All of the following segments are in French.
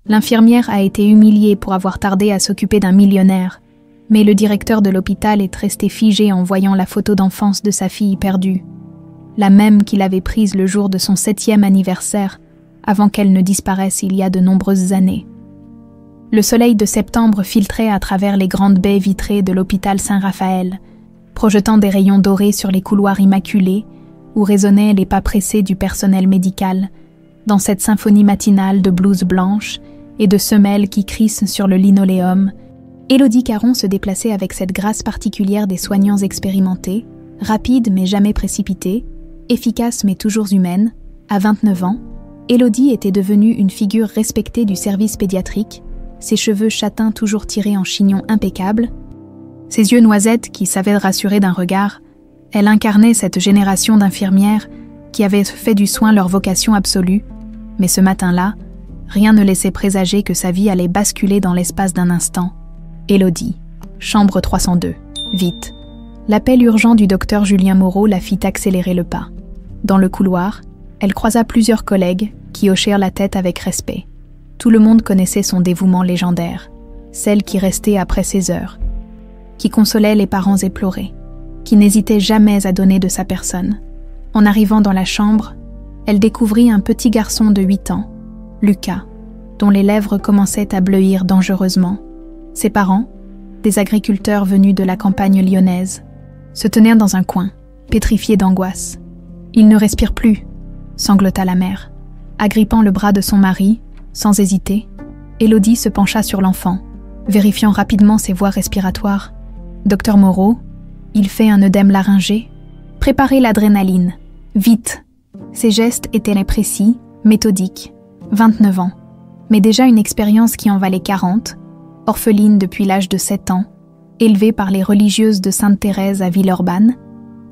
L'infirmière a été humiliée pour avoir tardé à s'occuper d'un millionnaire, mais le directeur de l'hôpital est resté figé en voyant la photo d'enfance de sa fille perdue, la même qu'il avait prise le jour de son 7e anniversaire, avant qu'elle ne disparaisse il y a de nombreuses années. Le soleil de septembre filtrait à travers les grandes baies vitrées de l'hôpital Saint-Raphaël, projetant des rayons dorés sur les couloirs immaculés où résonnaient les pas pressés du personnel médical, dans cette symphonie matinale de blouses blanches et de semelles qui crissent sur le linoléum. Élodie Caron se déplaçait avec cette grâce particulière des soignants expérimentés, rapide mais jamais précipitée, efficace mais toujours humaine. À 29 ans, Élodie était devenue une figure respectée du service pédiatrique, ses cheveux châtains toujours tirés en chignon impeccable, ses yeux noisettes qui savaient rassurer d'un regard. Elle incarnait cette génération d'infirmières qui avaient fait du soin leur vocation absolue, mais ce matin-là, rien ne laissait présager que sa vie allait basculer dans l'espace d'un instant. Élodie, chambre 302, vite. L'appel urgent du docteur Julien Moreau la fit accélérer le pas. Dans le couloir, elle croisa plusieurs collègues qui hochèrent la tête avec respect. Tout le monde connaissait son dévouement légendaire, celle qui restait après ses heures, qui consolait les parents éplorés, qui n'hésitait jamais à donner de sa personne. En arrivant dans la chambre, elle découvrit un petit garçon de 8 ans, Lucas, dont les lèvres commençaient à bleuir dangereusement. Ses parents, des agriculteurs venus de la campagne lyonnaise, se tenaient dans un coin, pétrifiés d'angoisse. « Il ne respire plus », sanglota la mère. Agrippant le bras de son mari, sans hésiter, Élodie se pencha sur l'enfant, vérifiant rapidement ses voies respiratoires. « Docteur Moreau, il fait un œdème laryngé. Préparez l'adrénaline. Vite !» Ses gestes étaient précis, méthodiques. 29 ans, mais déjà une expérience qui en valait 40, orpheline depuis l'âge de 7 ans, élevée par les religieuses de Sainte-Thérèse à Villeurbanne,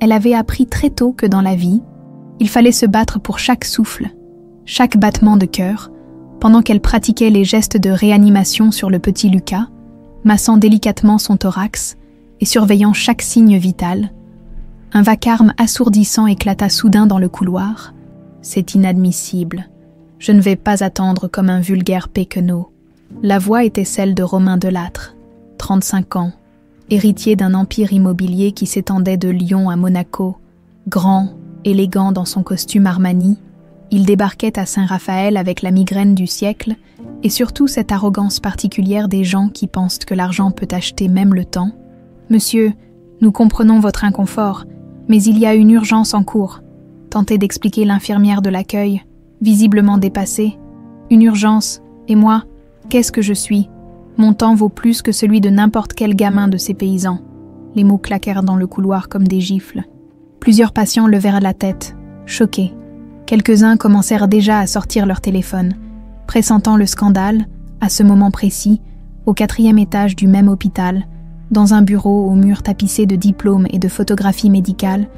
elle avait appris très tôt que dans la vie, il fallait se battre pour chaque souffle, chaque battement de cœur, pendant qu'elle pratiquait les gestes de réanimation sur le petit Lucas, massant délicatement son thorax et surveillant chaque signe vital. Un vacarme assourdissant éclata soudain dans le couloir. « C'est inadmissible. Je ne vais pas attendre comme un vulgaire péquenot. » La voix était celle de Romain Delattre, 35 ans, héritier d'un empire immobilier qui s'étendait de Lyon à Monaco. Grand, élégant dans son costume Armani, il débarquait à Saint-Raphaël avec la migraine du siècle et surtout cette arrogance particulière des gens qui pensent que l'argent peut acheter même le temps. « Monsieur, nous comprenons votre inconfort, mais il y a une urgence en cours. » tentait d'expliquer l'infirmière de l'accueil, visiblement dépassée. « Une urgence, et moi, qu'est-ce que je suis? Mon temps vaut plus que celui de n'importe quel gamin de ces paysans. » Les mots claquèrent dans le couloir comme des gifles. Plusieurs patients levèrent la tête, choqués. Quelques-uns commencèrent déjà à sortir leur téléphone, pressentant le scandale, à ce moment précis, au 4e étage du même hôpital, dans un bureau aux murs tapissés de diplômes et de photographies médicales,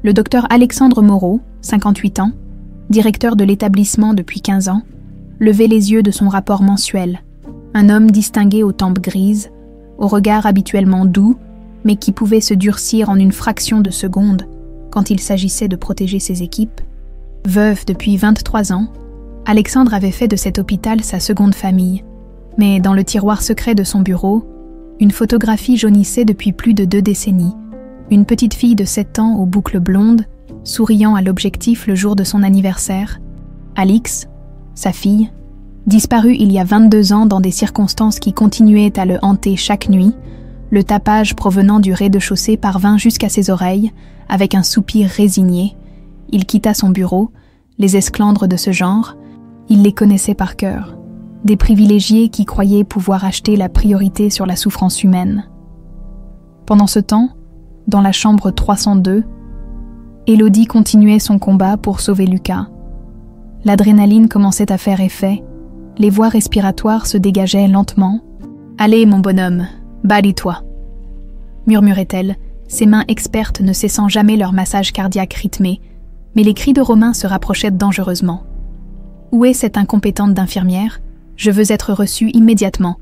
le docteur Alexandre Moreau, 58 ans, directeur de l'établissement depuis 15 ans, levait les yeux de son rapport mensuel. Un homme distingué aux tempes grises, au regard habituellement doux, mais qui pouvait se durcir en une fraction de seconde quand il s'agissait de protéger ses équipes. Veuf depuis 23 ans, Alexandre avait fait de cet hôpital sa seconde famille. Mais dans le tiroir secret de son bureau, une photographie jaunissait depuis plus de 2 décennies. Une petite fille de 7 ans aux boucles blondes, souriant à l'objectif le jour de son anniversaire. Alix, sa fille, disparue il y a 22 ans dans des circonstances qui continuaient à le hanter chaque nuit, le tapage provenant du rez-de-chaussée parvint jusqu'à ses oreilles, avec un soupir résigné. Il quitta son bureau, les esclandres de ce genre, il les connaissait par cœur. Des privilégiés qui croyaient pouvoir acheter la priorité sur la souffrance humaine. Pendant ce temps, dans la chambre 302, Élodie continuait son combat pour sauver Lucas. L'adrénaline commençait à faire effet, les voies respiratoires se dégageaient lentement. « Allez, mon bonhomme, bâlis-toi » murmurait-elle, ses mains expertes ne cessant jamais leur massage cardiaque rythmé, mais les cris de Romain se rapprochaient dangereusement. « Où est cette incompétente d'infirmière ? Je veux être reçue immédiatement. »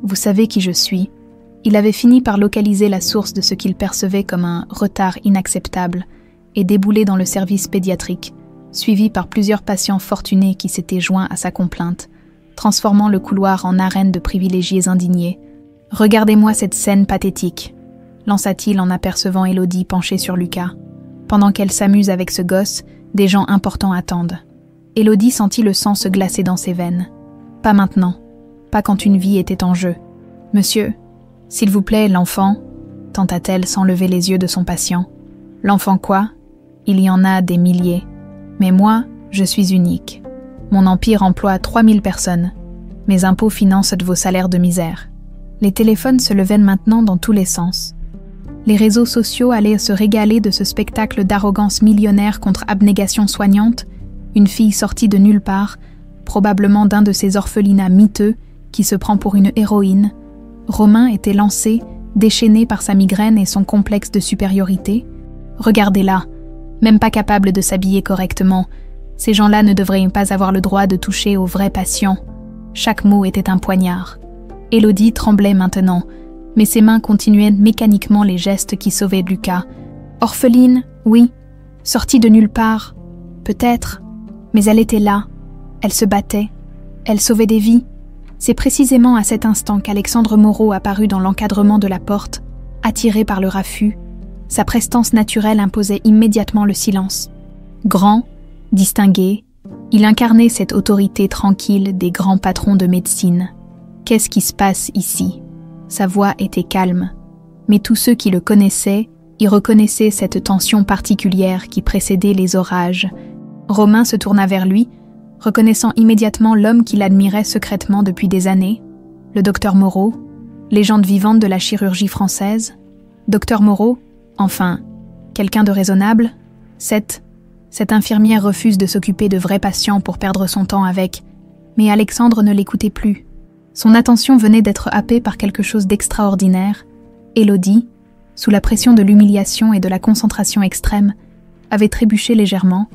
Vous savez qui je suis. Il avait fini par localiser la source de ce qu'il percevait comme un retard inacceptable et déboulé dans le service pédiatrique, suivi par plusieurs patients fortunés qui s'étaient joints à sa complainte, transformant le couloir en arène de privilégiés indignés. « Regardez-moi cette scène pathétique », lança-t-il en apercevant Élodie penchée sur Lucas. « Pendant qu'elle s'amuse avec ce gosse, des gens importants attendent. » Élodie sentit le sang se glacer dans ses veines. « Pas maintenant, pas quand une vie était en jeu. »« Monsieur, s'il vous plaît, l'enfant » tenta-t-elle sans lever les yeux de son patient. « L'enfant quoi? Il y en a des milliers. Mais moi, je suis unique. Mon empire emploie 3000 personnes. Mes impôts financent de vos salaires de misère. » Les téléphones se levaient maintenant dans tous les sens. Les réseaux sociaux allaient se régaler de ce spectacle d'arrogance millionnaire contre abnégation soignante, une fille sortie de nulle part, probablement d'un de ces orphelinats miteux qui se prend pour une héroïne. Romain était lancé, déchaîné par sa migraine et son complexe de supériorité. Regardez-la, même pas capable de s'habiller correctement. Ces gens-là ne devraient pas avoir le droit de toucher aux vrais patients. Chaque mot était un poignard. Élodie tremblait maintenant, mais ses mains continuaient mécaniquement les gestes qui sauvaient Lucas. Orpheline, oui. Sortie de nulle part, peut-être. Mais elle était là. Elle se battait. Elle sauvait des vies. C'est précisément à cet instant qu'Alexandre Moreau apparut dans l'encadrement de la porte, attiré par le raffut. Sa prestance naturelle imposait immédiatement le silence. Grand, distingué, il incarnait cette autorité tranquille des grands patrons de médecine. Qu'est-ce qui se passe ici? Sa voix était calme, mais tous ceux qui le connaissaient y reconnaissaient cette tension particulière qui précédait les orages. Romain se tourna vers lui, reconnaissant immédiatement l'homme qu'il admirait secrètement depuis des années, le docteur Moreau, légende vivante de la chirurgie française. Docteur Moreau, enfin, quelqu'un de raisonnable. Cette infirmière refuse de s'occuper de vrais patients pour perdre son temps avec, mais Alexandre ne l'écoutait plus. Son attention venait d'être happée par quelque chose d'extraordinaire. Élodie, sous la pression de l'humiliation et de la concentration extrême, avait trébuché légèrement.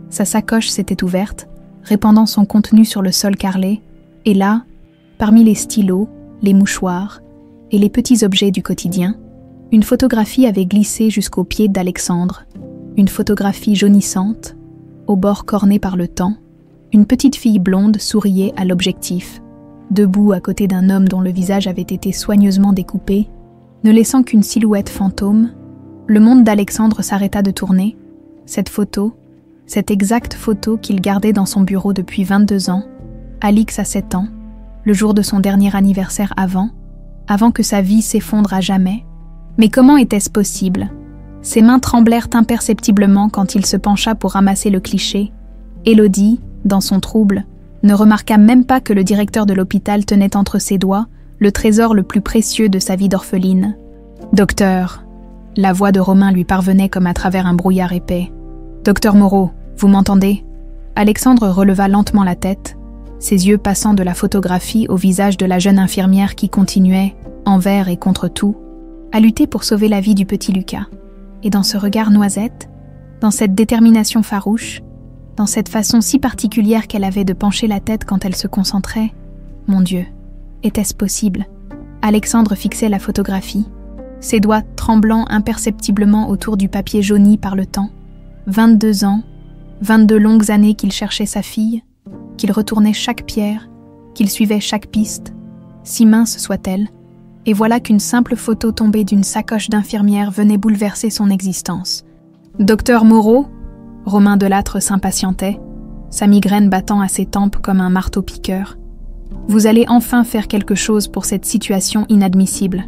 Sa sacoche s'était ouverte, répandant son contenu sur le sol carrelé, et là, parmi les stylos, les mouchoirs et les petits objets du quotidien, une photographie avait glissé jusqu'aux pieds d'Alexandre, une photographie jaunissante, au bord corné par le temps. Une petite fille blonde souriait à l'objectif, debout à côté d'un homme dont le visage avait été soigneusement découpé, ne laissant qu'une silhouette fantôme. Le monde d'Alexandre s'arrêta de tourner. Cette photo, cette exacte photo qu'il gardait dans son bureau depuis 22 ans, Alix a 7 ans, le jour de son dernier anniversaire avant que sa vie s'effondre à jamais. Mais comment était-ce possible? Ses mains tremblèrent imperceptiblement quand il se pencha pour ramasser le cliché. Élodie, dans son trouble, ne remarqua même pas que le directeur de l'hôpital tenait entre ses doigts le trésor le plus précieux de sa vie d'orpheline. « Docteur !» La voix de Romain lui parvenait comme à travers un brouillard épais. « Docteur Moreau, vous m'entendez ?» Alexandre releva lentement la tête, ses yeux passant de la photographie au visage de la jeune infirmière qui continuait, envers et contre tout, à lutter pour sauver la vie du petit Lucas. Et dans ce regard noisette, dans cette détermination farouche, dans cette façon si particulière qu'elle avait de pencher la tête quand elle se concentrait, mon Dieu, était-ce possible? Alexandre fixait la photographie, ses doigts tremblant imperceptiblement autour du papier jauni par le temps. 22 ans, 22 longues années qu'il cherchait sa fille, qu'il retournait chaque pierre, qu'il suivait chaque piste, si mince soit-elle, et voilà qu'une simple photo tombée d'une sacoche d'infirmière venait bouleverser son existence. « Docteur Moreau ?» Romain Delattre s'impatientait, sa migraine battant à ses tempes comme un marteau-piqueur. « Vous allez enfin faire quelque chose pour cette situation inadmissible. »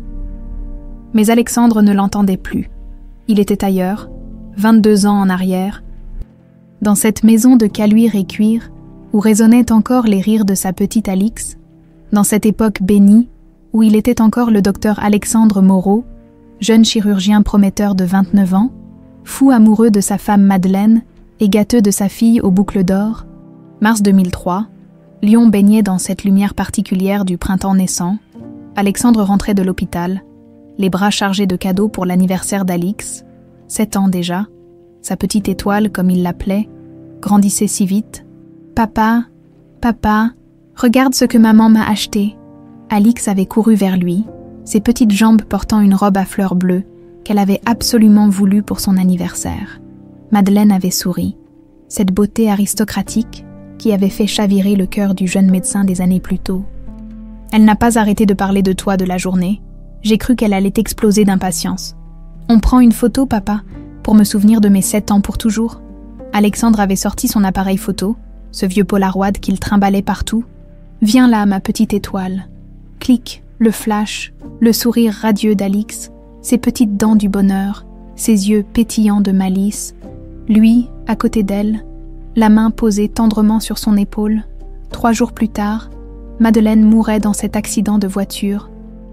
Mais Alexandre ne l'entendait plus. Il était ailleurs, 22 ans en arrière, dans cette maison de caluire et cuir, où résonnaient encore les rires de sa petite Alix, dans cette époque bénie, où il était encore le docteur Alexandre Moreau, jeune chirurgien prometteur de 29 ans, fou amoureux de sa femme Madeleine et gâteux de sa fille aux boucles d'or. Mars 2003, Lyon baignait dans cette lumière particulière du printemps naissant. Alexandre rentrait de l'hôpital, les bras chargés de cadeaux pour l'anniversaire d'Alix. 7 ans déjà, sa petite étoile, comme il l'appelait, grandissait si vite. « Papa, papa, regarde ce que maman m'a acheté. » Alix avait couru vers lui, ses petites jambes portant une robe à fleurs bleues qu'elle avait absolument voulu pour son anniversaire. Madeleine avait souri. Cette beauté aristocratique, qui avait fait chavirer le cœur du jeune médecin des années plus tôt. Elle n'a pas arrêté de parler de toi de la journée. J'ai cru qu'elle allait exploser d'impatience. On prend une photo, papa, pour me souvenir de mes 7 ans pour toujours. Alexandre avait sorti son appareil photo, ce vieux Polaroid qu'il trimballait partout. Viens là, ma petite étoile. Clic, le flash, le sourire radieux d'Alix, ses petites dents du bonheur, ses yeux pétillants de malice. Lui, à côté d'elle, la main posée tendrement sur son épaule. 3 jours plus tard, Madeleine mourait dans cet accident de voiture.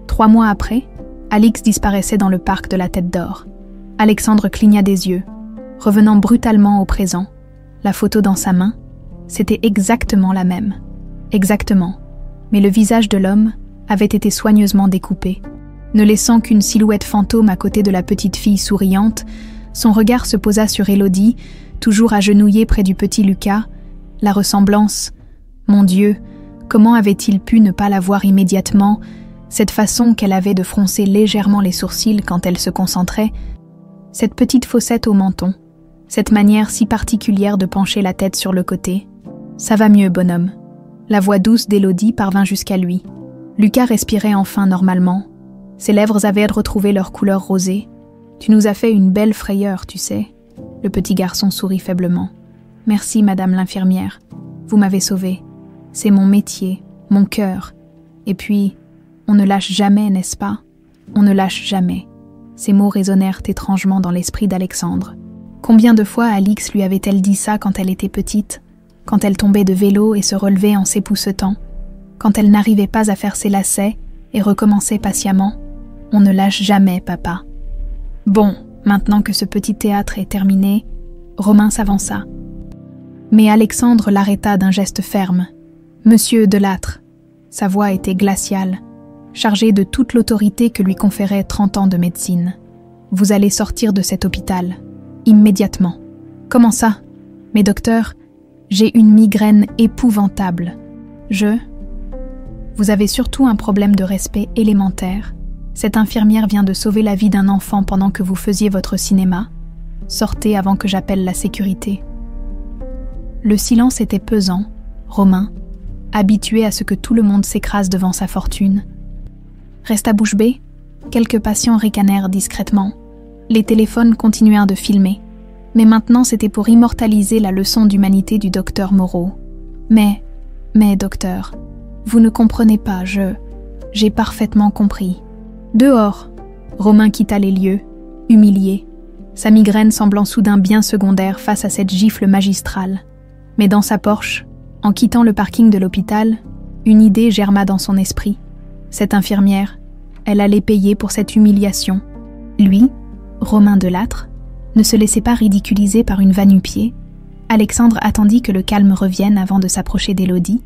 3 mois après, Alix disparaissait dans le parc de la Tête d'Or. Alexandre cligna des yeux, revenant brutalement au présent. La photo dans sa main, c'était exactement la même. Exactement. Mais le visage de l'homme avait été soigneusement découpé. Ne laissant qu'une silhouette fantôme à côté de la petite fille souriante, son regard se posa sur Élodie, toujours agenouillée près du petit Lucas. La ressemblance, mon Dieu, comment avait-il pu ne pas la voir immédiatement, cette façon qu'elle avait de froncer légèrement les sourcils quand elle se concentrait, cette petite fossette au menton, cette manière si particulière de pencher la tête sur le côté. Ça va mieux, bonhomme. La voix douce d'Élodie parvint jusqu'à lui. Lucas respirait enfin normalement. Ses lèvres avaient retrouvé leur couleur rosée. Tu nous as fait une belle frayeur, tu sais. Le petit garçon sourit faiblement. Merci, madame l'infirmière. Vous m'avez sauvé. C'est mon métier, mon cœur. Et puis, on ne lâche jamais, n'est-ce pas? On ne lâche jamais. Ces mots résonnèrent étrangement dans l'esprit d'Alexandre. Combien de fois Alix lui avait-elle dit ça quand elle était petite, quand elle tombait de vélo et se relevait en s'époussetant, quand elle n'arrivait pas à faire ses lacets et recommençait patiemment? On ne lâche jamais, papa. Bon, maintenant que ce petit théâtre est terminé, Romain s'avança. Mais Alexandre l'arrêta d'un geste ferme. Monsieur Delattre. Sa voix était glaciale, chargée de toute l'autorité que lui conférait 30 ans de médecine. Vous allez sortir de cet hôpital, immédiatement. Comment ça? Mais docteur, j'ai une migraine épouvantable. Vous avez surtout un problème de respect élémentaire. Cette infirmière vient de sauver la vie d'un enfant pendant que vous faisiez votre cinéma. Sortez avant que j'appelle la sécurité. Le silence était pesant. Romain, habitué à ce que tout le monde s'écrase devant sa fortune. Reste à bouche bée. Quelques patients ricanèrent discrètement. Les téléphones continuèrent de filmer. Mais maintenant, c'était pour immortaliser la leçon d'humanité du docteur Moreau. Mais, docteur, vous ne comprenez pas, j'ai parfaitement compris. Dehors, Romain quitta les lieux, humilié, sa migraine semblant soudain bien secondaire face à cette gifle magistrale. Mais dans sa Porsche, en quittant le parking de l'hôpital, une idée germa dans son esprit. Cette infirmière, elle allait payer pour cette humiliation. Lui, Romain Delattre, ne se laissait pas ridiculiser par une va-nu-pied. Alexandre attendit que le calme revienne avant de s'approcher d'Élodie.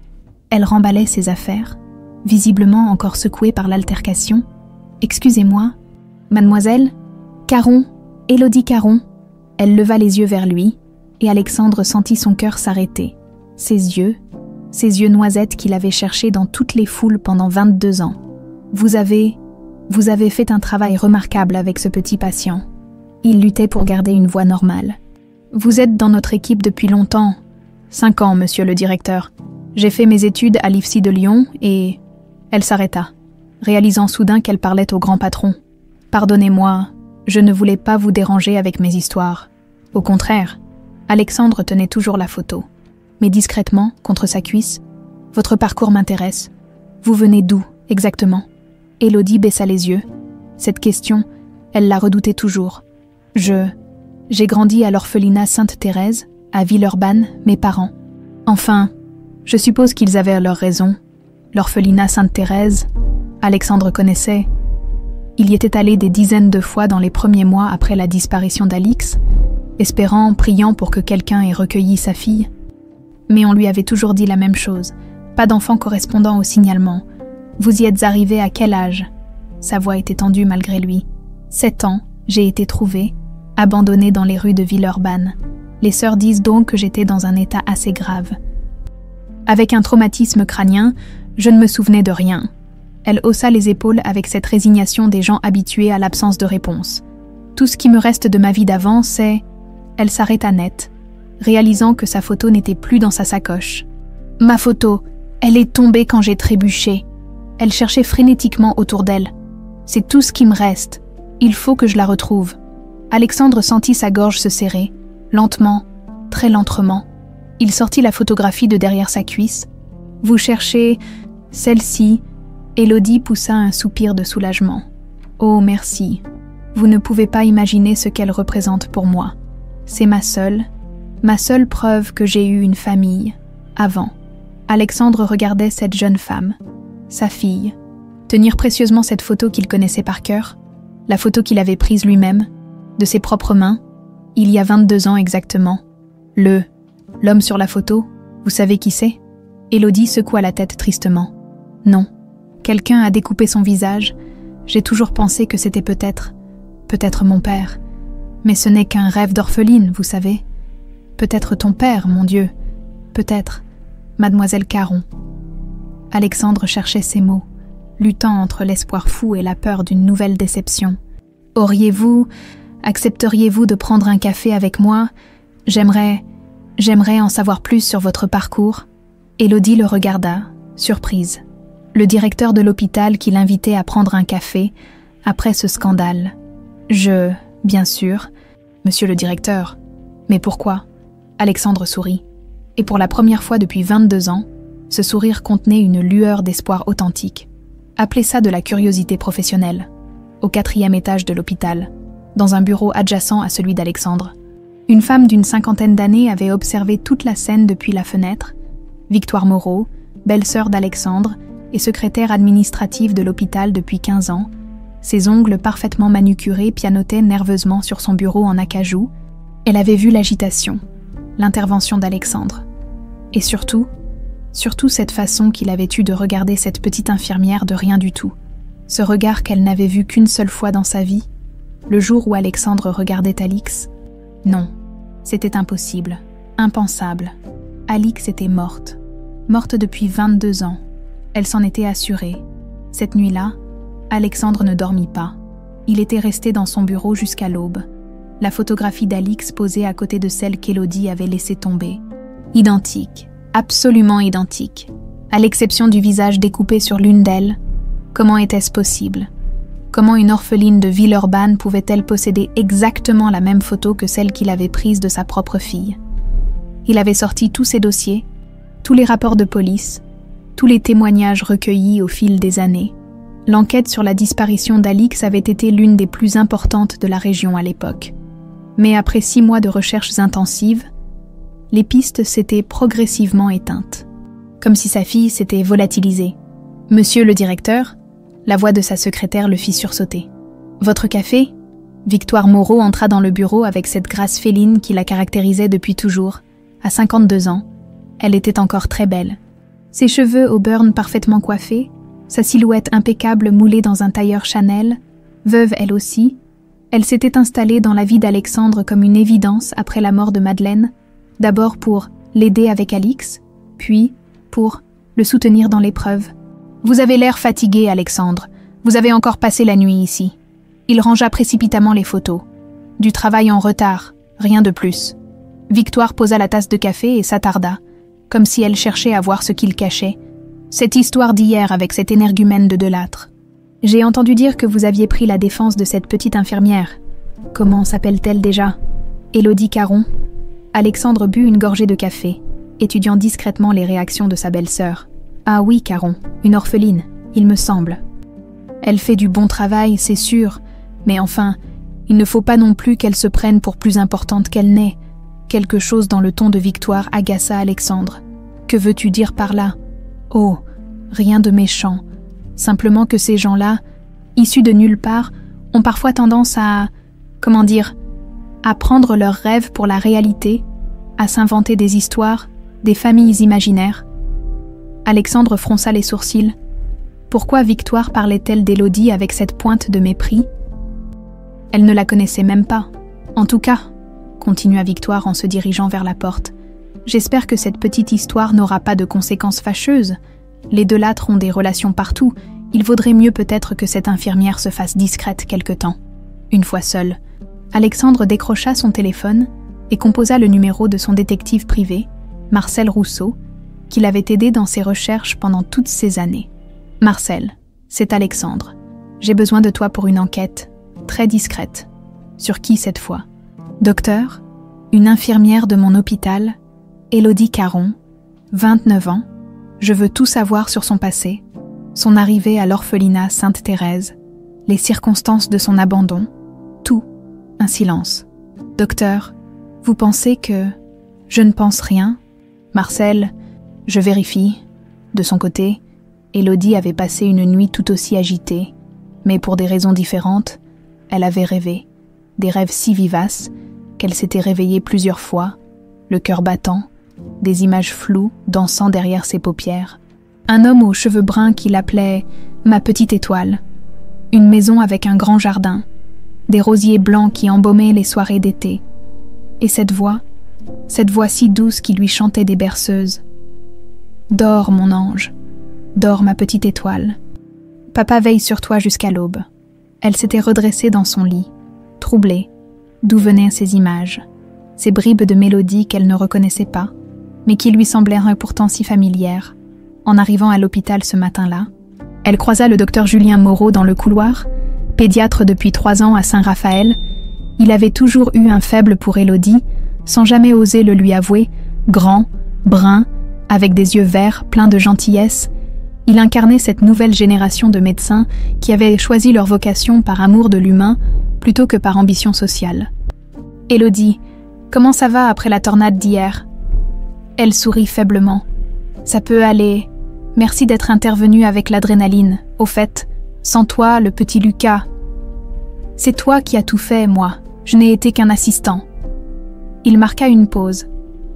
Elle remballait ses affaires, visiblement encore secouée par l'altercation. « Excusez-moi, mademoiselle, Caron, Élodie Caron. » Elle leva les yeux vers lui, et Alexandre sentit son cœur s'arrêter. Ses yeux noisettes qu'il avait cherchés dans toutes les foules pendant 22 ans. Vous avez fait un travail remarquable avec ce petit patient. Il luttait pour garder une voix normale. Vous êtes dans notre équipe depuis longtemps. 5 ans, monsieur le directeur. J'ai fait mes études à l'IFSI de Lyon et... Elle s'arrêta, réalisant soudain qu'elle parlait au grand patron. Pardonnez-moi, je ne voulais pas vous déranger avec mes histoires. Au contraire, Alexandre tenait toujours la photo. Mais discrètement, contre sa cuisse, votre parcours m'intéresse. Vous venez d'où, exactement? Élodie baissa les yeux. Cette question, elle la redoutait toujours. J'ai grandi à l'orphelinat Sainte-Thérèse, à Villeurbanne, mes parents. Enfin, je suppose qu'ils avaient leurs raisons. L'orphelinat Sainte-Thérèse, Alexandre connaissait. Il y était allé des dizaines de fois dans les premiers mois après la disparition d'Alix, espérant, priant pour que quelqu'un ait recueilli sa fille. Mais on lui avait toujours dit la même chose. Pas d'enfant correspondant au signalement. Vous y êtes arrivé à quel âge? Sa voix était tendue malgré lui. 7 ans, j'ai été trouvée, abandonnée dans les rues de Villeurbanne. Les sœurs disent donc que j'étais dans un état assez grave. Avec un traumatisme crânien, je ne me souvenais de rien. Elle haussa les épaules avec cette résignation des gens habitués à l'absence de réponse. Tout ce qui me reste de ma vie d'avant, c'est... Elle s'arrêta net, réalisant que sa photo n'était plus dans sa sacoche. Ma photo, elle est tombée quand j'ai trébuché. Elle cherchait frénétiquement autour d'elle. C'est tout ce qui me reste. Il faut que je la retrouve. Alexandre sentit sa gorge se serrer, lentement, très lentement. Il sortit la photographie de derrière sa cuisse. Vous cherchez celle-ci. Élodie poussa un soupir de soulagement. Oh, merci. Vous ne pouvez pas imaginer ce qu'elle représente pour moi. C'est ma seule preuve que j'ai eu une famille, avant. Alexandre regardait cette jeune femme, sa fille, tenir précieusement cette photo qu'il connaissait par cœur, la photo qu'il avait prise lui-même, de ses propres mains, il y a 22 ans exactement. L'homme sur la photo, vous savez qui c'est? Élodie secoua la tête tristement. Non, quelqu'un a découpé son visage, j'ai toujours pensé que c'était peut-être mon père. Mais ce n'est qu'un rêve d'orpheline, vous savez. Peut-être ton père, mon Dieu. Peut-être Mademoiselle Caron. Alexandre cherchait ses mots, luttant entre l'espoir fou et la peur d'une nouvelle déception. Accepteriez-vous de prendre un café avec moi? J'aimerais en savoir plus sur votre parcours. Élodie le regarda, surprise. Le directeur de l'hôpital qui l'invitait à prendre un café après ce scandale. Bien sûr, monsieur le directeur. Mais pourquoi? Alexandre sourit. Et pour la première fois depuis 22 ans, ce sourire contenait une lueur d'espoir authentique. Appelez ça de la curiosité professionnelle. Au 4e étage de l'hôpital, dans un bureau adjacent à celui d'Alexandre. Une femme d'une 50aine d'années avait observé toute la scène depuis la fenêtre. Victoire Moreau, belle-sœur d'Alexandre et secrétaire administrative de l'hôpital depuis 15 ans, ses ongles parfaitement manucurés pianotaient nerveusement sur son bureau en acajou. Elle avait vu l'agitation, l'intervention d'Alexandre. Et surtout cette façon qu'il avait eue de regarder cette petite infirmière de rien du tout. Ce regard qu'elle n'avait vu qu'une seule fois dans sa vie, le jour où Alexandre regardait Alix. Non, c'était impossible, impensable. Alix était morte depuis 22 ans. Elle s'en était assurée. Cette nuit-là, Alexandre ne dormit pas. Il était resté dans son bureau jusqu'à l'aube. La photographie d'Alix posée à côté de celle qu'Élodie avait laissée tomber. Identique, absolument identique. À l'exception du visage découpé sur l'une d'elles, comment était-ce possible? Comment une orpheline de Villeurbanne pouvait-elle posséder exactement la même photo que celle qu'il avait prise de sa propre fille? Il avait sorti tous ses dossiers, tous les rapports de police, tous les témoignages recueillis au fil des années. L'enquête sur la disparition d'Alix avait été l'une des plus importantes de la région à l'époque. Mais après 6 mois de recherches intensives, les pistes s'étaient progressivement éteintes, comme si sa fille s'était volatilisée. « Monsieur le directeur ?» La voix de sa secrétaire le fit sursauter. « Votre café ?» Victoire Moreau entra dans le bureau avec cette grâce féline qui la caractérisait depuis toujours. À 52 ans, elle était encore très belle. Ses cheveux au burn parfaitement coiffés, sa silhouette impeccable moulée dans un tailleur Chanel, veuve elle aussi, elle s'était installée dans la vie d'Alexandre comme une évidence après la mort de Madeleine, d'abord pour l'aider avec Alix, puis pour le soutenir dans l'épreuve. « Vous avez l'air fatigué, Alexandre. Vous avez encore passé la nuit ici. » Il rangea précipitamment les photos. « Du travail en retard, rien de plus. » Victoire posa la tasse de café et s'attarda, comme si elle cherchait à voir ce qu'il cachait. Cette histoire d'hier avec cet énergumène de Delattre. J'ai entendu dire que vous aviez pris la défense de cette petite infirmière. Comment s'appelle-t-elle déjà? Élodie Caron. Alexandre but une gorgée de café, étudiant discrètement les réactions de sa belle-sœur. Ah oui, Caron, une orpheline, il me semble. Elle fait du bon travail, c'est sûr, mais enfin, il ne faut pas non plus qu'elle se prenne pour plus importante qu'elle n'est. Quelque chose dans le ton de Victoire agaça Alexandre. Que veux-tu dire par là? Oh, rien de méchant. Simplement que ces gens-là, issus de nulle part, ont parfois tendance à prendre leurs rêves pour la réalité, à s'inventer des histoires, des familles imaginaires. Alexandre fronça les sourcils. Pourquoi Victoire parlait-elle d'Élodie avec cette pointe de mépris? Elle ne la connaissait même pas. En tout cas, continua Victoire en se dirigeant vers la porte, j'espère que cette petite histoire n'aura pas de conséquences fâcheuses. Les Delattre ont des relations partout. Il vaudrait mieux peut-être que cette infirmière se fasse discrète quelque temps. Une fois seule, Alexandre décrocha son téléphone et composa le numéro de son détective privé, Marcel Rousseau, qui l'avait aidé dans ses recherches pendant toutes ces années. « Marcel, c'est Alexandre. J'ai besoin de toi pour une enquête, très discrète. Sur qui cette fois ? Docteur, une infirmière de mon hôpital, Élodie Caron, 29 ans. Je veux tout savoir sur son passé, son arrivée à l'orphelinat Sainte-Thérèse, les circonstances de son abandon, tout. Un silence. Docteur, vous pensez que... Je ne pense rien. Marcel, je vérifie. De son côté, Élodie avait passé une nuit tout aussi agitée, mais pour des raisons différentes, elle avait rêvé. Des rêves si vivaces qu'elle s'était réveillée plusieurs fois, le cœur battant, des images floues dansant derrière ses paupières. Un homme aux cheveux bruns qui l'appelait « ma petite étoile », une maison avec un grand jardin, des rosiers blancs qui embaumaient les soirées d'été, et cette voix si douce qui lui chantait des berceuses. « Dors, mon ange, dors, ma petite étoile. Papa veille sur toi jusqu'à l'aube. » Elle s'était redressée dans son lit, troublée, d'où venaient ces images, ces bribes de mélodie qu'elle ne reconnaissait pas, mais qui lui semblèrent pourtant si familières. En arrivant à l'hôpital ce matin-là, elle croisa le docteur Julien Moreau dans le couloir, pédiatre depuis 3 ans à Saint-Raphaël. Il avait toujours eu un faible pour Élodie, sans jamais oser le lui avouer, grand, brun, avec des yeux verts, pleins de gentillesse. Il incarnait cette nouvelle génération de médecins qui avaient choisi leur vocation par amour de l'humain plutôt que par ambition sociale. « Élodie, comment ça va après la tornade d'hier ?» Elle sourit faiblement. « Ça peut aller. Merci d'être intervenu avec l'adrénaline. Au fait, sans toi, le petit Lucas. C'est toi qui as tout fait, moi. Je n'ai été qu'un assistant. » Il marqua une pause.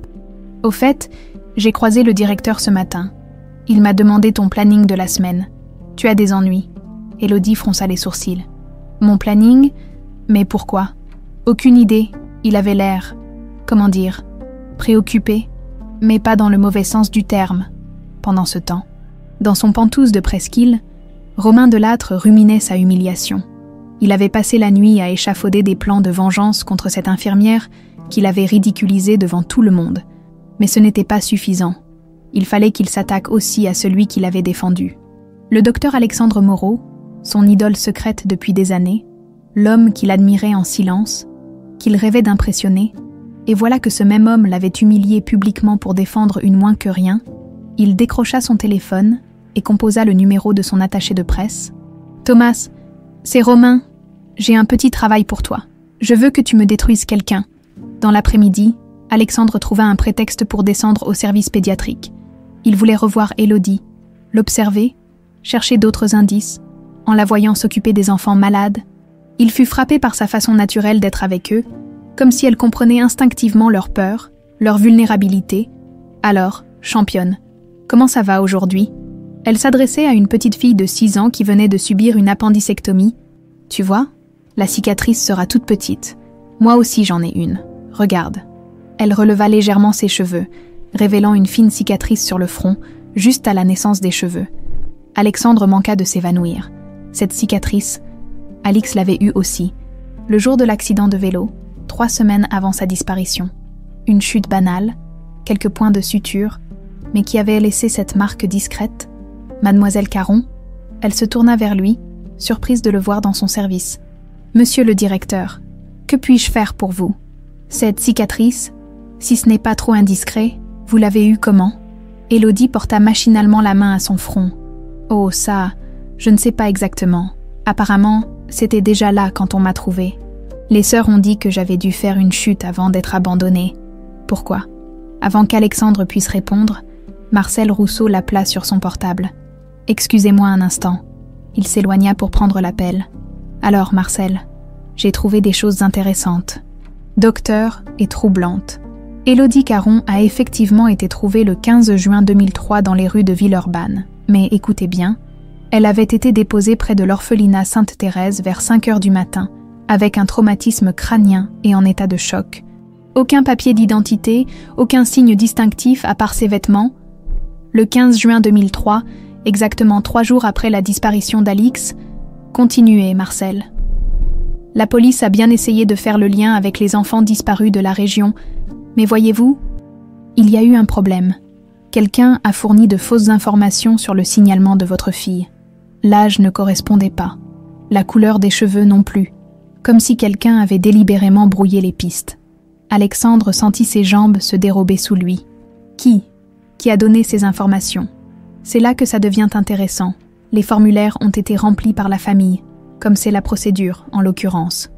« Au fait, j'ai croisé le directeur ce matin. Il m'a demandé ton planning de la semaine. Tu as des ennuis. » Élodie fronça les sourcils. « Mon planning ? Mais pourquoi ? Aucune idée. Il avait l'air, comment dire, préoccupé, mais pas dans le mauvais sens du terme. » Pendant ce temps, dans son pantouse de presqu'île, Romain Delattre ruminait sa humiliation. Il avait passé la nuit à échafauder des plans de vengeance contre cette infirmière qu'il avait ridiculisée devant tout le monde. Mais ce n'était pas suffisant. Il fallait qu'il s'attaque aussi à celui qui l'avait défendu. Le docteur Alexandre Moreau, son idole secrète depuis des années, l'homme qu'il admirait en silence, qu'il rêvait d'impressionner, et voilà que ce même homme l'avait humilié publiquement pour défendre une moins que rien. Il décrocha son téléphone et composa le numéro de son attaché de presse. « Thomas, c'est Romain. J'ai un petit travail pour toi. Je veux que tu me détruises quelqu'un. » Dans l'après-midi, Alexandre trouva un prétexte pour descendre au service pédiatrique. Il voulait revoir Élodie, l'observer, chercher d'autres indices, en la voyant s'occuper des enfants malades. Il fut frappé par sa façon naturelle d'être avec eux, comme si elle comprenait instinctivement leur peur, leur vulnérabilité. Alors, championne, comment ça va aujourd'hui ? Elle s'adressait à une petite fille de 6 ans qui venait de subir une appendicectomie. Tu vois, la cicatrice sera toute petite. Moi aussi j'en ai une. Regarde. Elle releva légèrement ses cheveux, révélant une fine cicatrice sur le front, juste à la naissance des cheveux. Alexandre manqua de s'évanouir. Cette cicatrice, Alix l'avait eue aussi, le jour de l'accident de vélo, 3 semaines avant sa disparition. Une chute banale, quelques points de suture, mais qui avait laissé cette marque discrète. Mademoiselle Caron, elle se tourna vers lui, surprise de le voir dans son service. « Monsieur le directeur, que puis-je faire pour vous ? Cette cicatrice, si ce n'est pas trop indiscret, vous l'avez eue comment ?» Élodie porta machinalement la main à son front. « Oh, ça, je ne sais pas exactement. Apparemment, c'était déjà là quand on m'a trouvée. Les sœurs ont dit que j'avais dû faire une chute avant d'être abandonnée. Pourquoi ?» Avant qu'Alexandre puisse répondre, Marcel Rousseau l'appela sur son portable. « Excusez-moi un instant. » Il s'éloigna pour prendre l'appel. « Alors, Marcel, j'ai trouvé des choses intéressantes. Docteur et troublante. Élodie Caron a effectivement été trouvée le 15 juin 2003 dans les rues de Villeurbanne. Mais écoutez bien, elle avait été déposée près de l'orphelinat Sainte-Thérèse vers 5 heures du matin, avec un traumatisme crânien et en état de choc. Aucun papier d'identité, aucun signe distinctif à part ses vêtements. Le 15 juin 2003, exactement 3 jours après la disparition d'Alix, continuez, Marcel. La police a bien essayé de faire le lien avec les enfants disparus de la région, mais voyez-vous, il y a eu un problème. Quelqu'un a fourni de fausses informations sur le signalement de votre fille. L'âge ne correspondait pas, la couleur des cheveux non plus, comme si quelqu'un avait délibérément brouillé les pistes. Alexandre sentit ses jambes se dérober sous lui. Qui a donné ces informations? C'est là que ça devient intéressant. Les formulaires ont été remplis par la famille, comme c'est la procédure, en l'occurrence.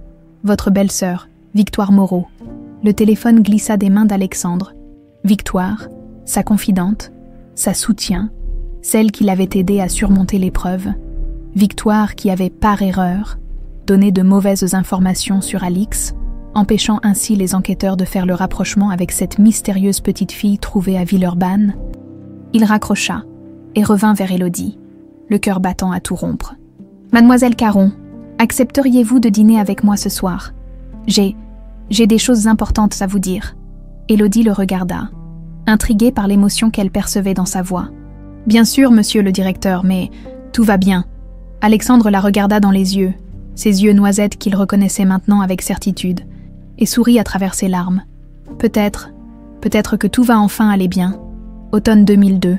Votre belle-sœur, Victoire Moreau. Le téléphone glissa des mains d'Alexandre. Victoire, sa confidente, sa soutien, celle qui l'avait aidé à surmonter l'épreuve. Victoire qui avait, par erreur, donné de mauvaises informations sur Alix, empêchant ainsi les enquêteurs de faire le rapprochement avec cette mystérieuse petite fille trouvée à Villeurbanne. Il raccrocha et revint vers Élodie, le cœur battant à tout rompre. « Mademoiselle Caron, accepteriez-vous de dîner avec moi ce soir? J'ai des choses importantes à vous dire. » Élodie le regarda, intriguée par l'émotion qu'elle percevait dans sa voix. « Bien sûr, monsieur le directeur, mais tout va bien. » Alexandre la regarda dans les yeux, ses yeux noisettes qu'il reconnaissait maintenant avec certitude, et sourit à travers ses larmes. Peut-être que tout va enfin aller bien. Automne 2002.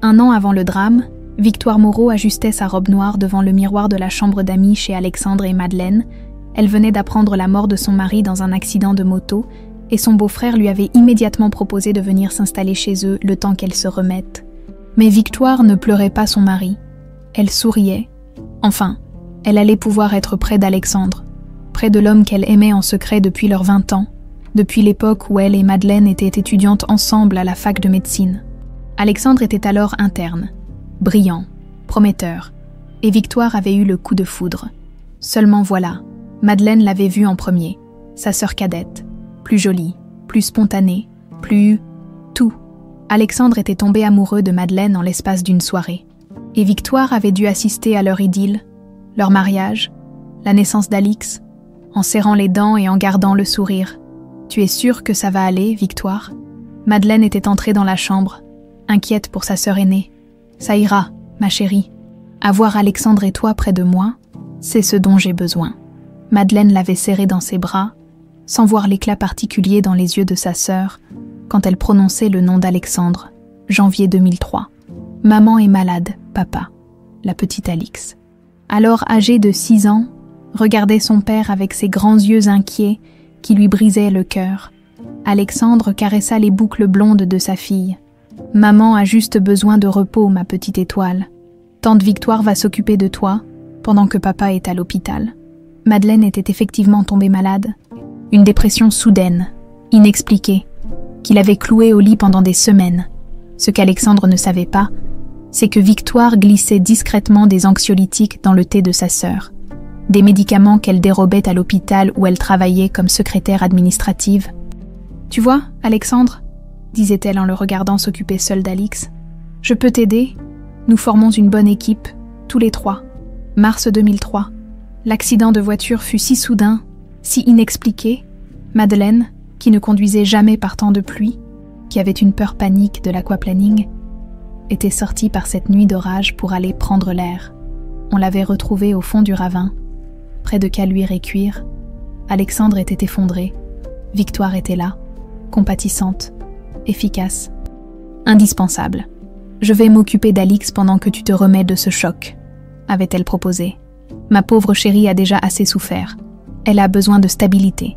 1 an avant le drame, Victoire Moreau ajustait sa robe noire devant le miroir de la chambre d'amis chez Alexandre et Madeleine. Elle venait d'apprendre la mort de son mari dans un accident de moto, et son beau-frère lui avait immédiatement proposé de venir s'installer chez eux le temps qu'elle se remette. Mais Victoire ne pleurait pas son mari. Elle souriait. Enfin, elle allait pouvoir être près d'Alexandre, près de l'homme qu'elle aimait en secret depuis leurs 20 ans, depuis l'époque où elle et Madeleine étaient étudiantes ensemble à la fac de médecine. Alexandre était alors interne, brillant, prometteur, et Victoire avait eu le coup de foudre. Seulement voilà, Madeleine l'avait vu en premier, sa sœur cadette, plus jolie, plus spontanée, plus... tout. Alexandre était tombé amoureux de Madeleine en l'espace d'une soirée. Et Victoire avait dû assister à leur idylle, leur mariage, la naissance d'Alix, en serrant les dents et en gardant le sourire. « Tu es sûre que ça va aller, Victoire ?» Madeleine était entrée dans la chambre, inquiète pour sa sœur aînée. « Ça ira, ma chérie. Avoir Alexandre et toi près de moi, c'est ce dont j'ai besoin. » Madeleine l'avait serrée dans ses bras, sans voir l'éclat particulier dans les yeux de sa sœur, quand elle prononçait le nom d'Alexandre, janvier 2003. « Maman est malade, papa. » La petite Alix. Alors âgée de 6 ans, regardait son père avec ses grands yeux inquiets qui lui brisaient le cœur. Alexandre caressa les boucles blondes de sa fille. « Maman a juste besoin de repos, ma petite étoile. Tante Victoire va s'occuper de toi, pendant que papa est à l'hôpital. » Madeleine était effectivement tombée malade. Une dépression soudaine, inexpliquée, qui l'avait clouée au lit pendant des semaines. Ce qu'Alexandre ne savait pas, c'est que Victoire glissait discrètement des anxiolytiques dans le thé de sa sœur, des médicaments qu'elle dérobait à l'hôpital où elle travaillait comme secrétaire administrative. « Tu vois, Alexandre, » disait-elle en le regardant s'occuper seule d'Alix, « je peux t'aider. Nous formons une bonne équipe, tous les trois. » Mars 2003. L'accident de voiture fut si soudain, si inexpliqué. Madeleine, qui ne conduisait jamais par temps de pluie, qui avait une peur panique de l'aquaplaning, était sortie par cette nuit d'orage pour aller prendre l'air. On l'avait retrouvée au fond du ravin, près de Caluire et Cuire. Alexandre était effondré. Victoire était là, compatissante, efficace, indispensable. « Je vais m'occuper d'Alix pendant que tu te remets de ce choc », avait-elle proposé. « Ma pauvre chérie a déjà assez souffert. Elle a besoin de stabilité. »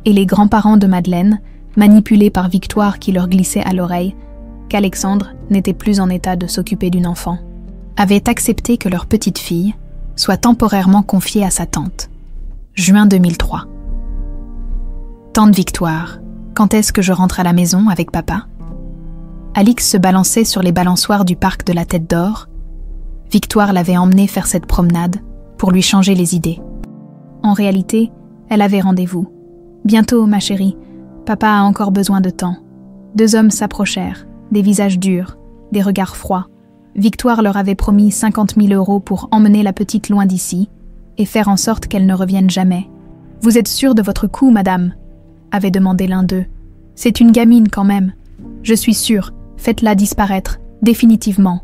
Et les grands-parents de Madeleine, manipulés par Victoire qui leur glissait à l'oreille qu'Alexandre n'était plus en état de s'occuper d'une enfant, avaient accepté que leur petite fille soit temporairement confiée à sa tante. Juin 2003. Tante Victoire, quand est-ce que je rentre à la maison avec papa? Alix se balançait sur les balançoires du parc de la Tête d'Or. Victoire l'avait emmenée faire cette promenade pour lui changer les idées. En réalité, elle avait rendez-vous. Bientôt, ma chérie, papa a encore besoin de temps. 2 hommes s'approchèrent, des visages durs, des regards froids. Victoire leur avait promis 50 000 € pour emmener la petite loin d'ici et faire en sorte qu'elle ne revienne jamais. « Vous êtes sûre de votre coup, madame ?» avait demandé l'un d'eux. « C'est une gamine quand même. Je suis sûre, faites-la disparaître, définitivement. »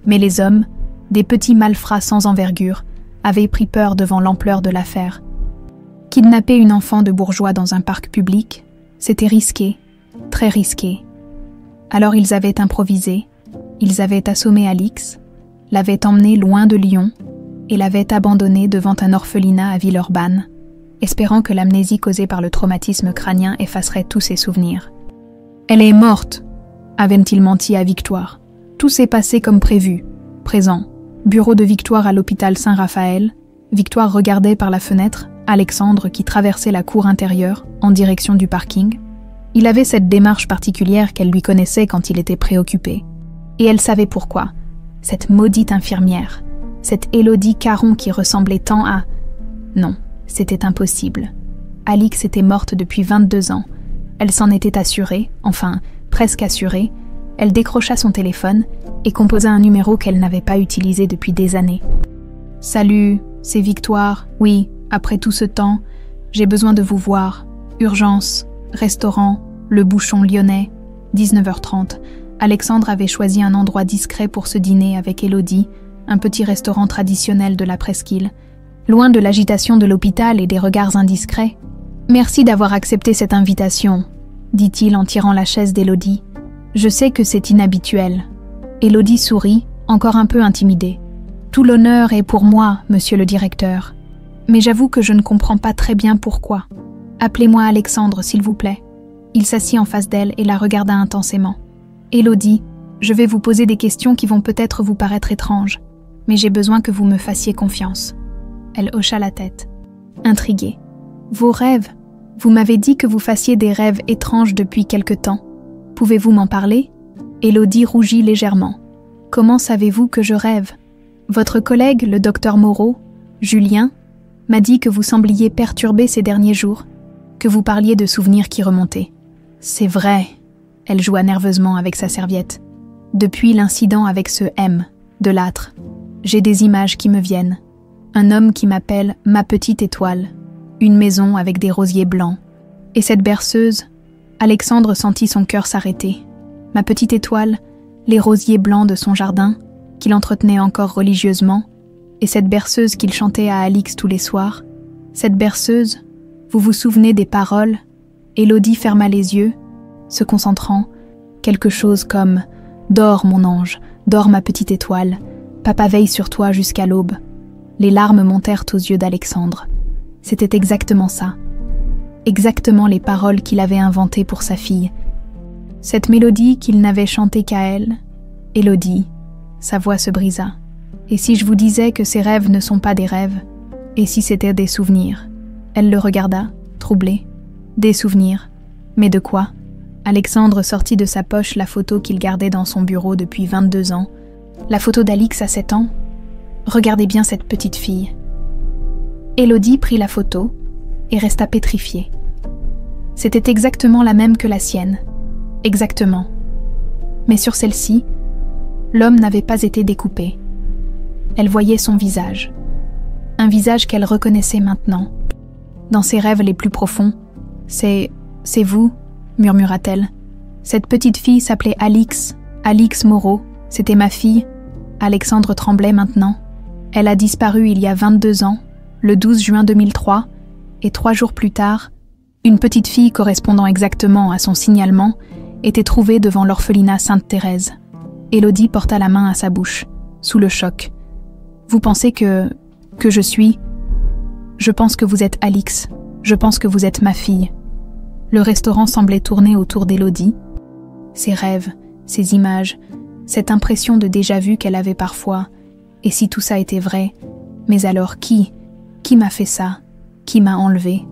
Mais les hommes, des petits malfrats sans envergure, avaient pris peur devant l'ampleur de l'affaire. Kidnapper une enfant de bourgeois dans un parc public, c'était risqué, très risqué. Alors ils avaient improvisé, ils avaient assommé Alix, l'avaient emmenée loin de Lyon et l'avaient abandonnée devant un orphelinat à Villeurbanne, espérant que l'amnésie causée par le traumatisme crânien effacerait tous ses souvenirs. « Elle est morte !» avait-il menti à Victoire. Tout s'est passé comme prévu. Présent. Bureau de Victoire à l'hôpital Saint-Raphaël. Victoire regardait par la fenêtre Alexandre qui traversait la cour intérieure en direction du parking. Il avait cette démarche particulière qu'elle lui connaissait quand il était préoccupé. Et elle savait pourquoi. Cette maudite infirmière. Cette Élodie Caron qui ressemblait tant à... Non, c'était impossible. Alix était morte depuis 22 ans. Elle s'en était assurée, enfin, presque assurée. Elle décrocha son téléphone et composa un numéro qu'elle n'avait pas utilisé depuis des années. « Salut, c'est Victoire. Oui, après tout ce temps, j'ai besoin de vous voir. Urgence, restaurant, le Bouchon lyonnais, 19h30. » Alexandre avait choisi un endroit discret pour ce dîner avec Élodie, un petit restaurant traditionnel de la presqu'île, loin de l'agitation de l'hôpital et des regards indiscrets. « Merci d'avoir accepté cette invitation, » dit-il en tirant la chaise d'Élodie. « Je sais que c'est inhabituel. » Élodie sourit, encore un peu intimidée. « Tout l'honneur est pour moi, monsieur le directeur. Mais j'avoue que je ne comprends pas très bien pourquoi. Appelez-moi Alexandre, s'il vous plaît. » Il s'assit en face d'elle et la regarda intensément. « Élodie, je vais vous poser des questions qui vont peut-être vous paraître étranges, mais j'ai besoin que vous me fassiez confiance. » Elle hocha la tête. Intriguée. « Vos rêves, vous m'avez dit que vous fassiez des rêves étranges depuis quelque temps. Pouvez-vous m'en parler ?» Élodie rougit légèrement. « Comment savez-vous que je rêve ? Votre collègue, le docteur Moreau, Julien, m'a dit que vous sembliez perturbé ces derniers jours, que vous parliez de souvenirs qui remontaient. » « C'est vrai. » Elle joua nerveusement avec sa serviette. « Depuis l'incident avec ce M, de l'âtre, j'ai des images qui me viennent. Un homme qui m'appelle ma petite étoile, une maison avec des rosiers blancs. Et cette berceuse, Alexandre sentit son cœur s'arrêter. Ma petite étoile, les rosiers blancs de son jardin, qu'il entretenait encore religieusement, et cette berceuse qu'il chantait à Alix tous les soirs. Cette berceuse, vous vous souvenez des paroles ? Élodie ferma les yeux, se concentrant, quelque chose comme « Dors, mon ange, dors ma petite étoile, papa veille sur toi jusqu'à l'aube. » Les larmes montèrent aux yeux d'Alexandre. C'était exactement ça. Exactement les paroles qu'il avait inventées pour sa fille. Cette mélodie qu'il n'avait chantée qu'à elle. Élodie, sa voix se brisa. Et si je vous disais que ces rêves ne sont pas des rêves, et si c'était des souvenirs? Elle le regarda, troublée. Des souvenirs. Mais de quoi? Alexandre sortit de sa poche la photo qu'il gardait dans son bureau depuis 22 ans. La photo d'Alix à 7 ans. Regardez bien cette petite fille. Élodie prit la photo et resta pétrifiée. C'était exactement la même que la sienne. Exactement. Mais sur celle-ci, l'homme n'avait pas été découpé. Elle voyait son visage. Un visage qu'elle reconnaissait maintenant. Dans ses rêves les plus profonds, « C'est vous ?» murmura-t-elle. Cette petite fille s'appelait Alix, Alix Moreau, c'était ma fille. Alexandre tremblait maintenant. Elle a disparu il y a 22 ans, le 12 juin 2003, et 3 jours plus tard, une petite fille correspondant exactement à son signalement était trouvée devant l'orphelinat Sainte-Thérèse. Élodie porta la main à sa bouche, sous le choc. « Vous pensez que je suis ? Je pense que vous êtes Alix. Je pense que vous êtes ma fille. » Le restaurant semblait tourner autour d'Élodie. Ses rêves, ses images, cette impression de déjà-vu qu'elle avait parfois. Et si tout ça était vrai, mais alors qui m'a fait ça? Qui m'a enlevé?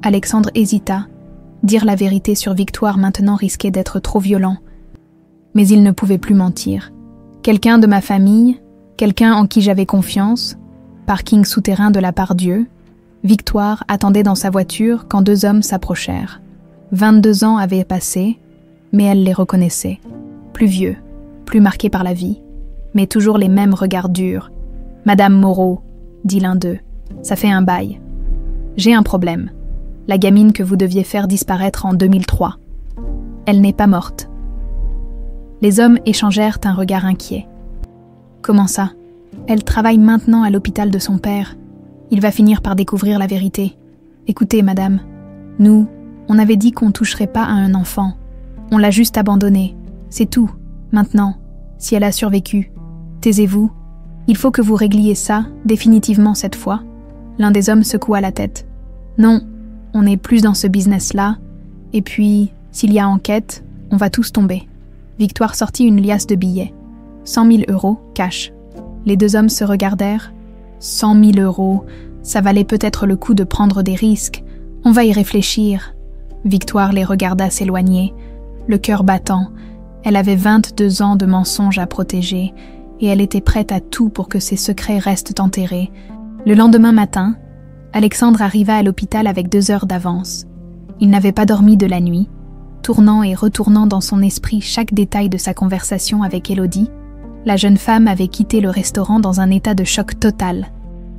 Alexandre hésita. Dire la vérité sur Victoire maintenant risquait d'être trop violent. Mais il ne pouvait plus mentir. Quelqu'un de ma famille, quelqu'un en qui j'avais confiance, parking souterrain de la Part-Dieu. Victoire attendait dans sa voiture quand 2 hommes s'approchèrent. 22 ans avaient passé, mais elle les reconnaissait. Plus vieux, plus marqués par la vie, mais toujours les mêmes regards durs. « Madame Moreau », dit l'un d'eux, « ça fait un bail. J'ai un problème. La gamine que vous deviez faire disparaître en 2003. Elle n'est pas morte. » Les hommes échangèrent un regard inquiet. « Comment ça? Elle travaille maintenant à l'hôpital de son père. Il va finir par découvrir la vérité. Écoutez, madame, nous, on avait dit qu'on ne toucherait pas à un enfant. On l'a juste abandonné. C'est tout. Maintenant, si elle a survécu, taisez-vous. Il faut que vous régliez ça, définitivement cette fois. » L'un des hommes secoua la tête. « Non, on n'est plus dans ce business-là. Et puis, s'il y a enquête, on va tous tomber. » Victoire sortit une liasse de billets. 100 000 euros, cash. Les deux hommes se regardèrent. 100 000 euros, ça valait peut-être le coup de prendre des risques. On va y réfléchir. Victoire les regarda s'éloigner, le cœur battant. Elle avait 22 ans de mensonges à protéger, et elle était prête à tout pour que ses secrets restent enterrés. Le lendemain matin, Alexandre arriva à l'hôpital avec 2 heures d'avance. Il n'avait pas dormi de la nuit, tournant et retournant dans son esprit chaque détail de sa conversation avec Élodie. La jeune femme avait quitté le restaurant dans un état de choc total.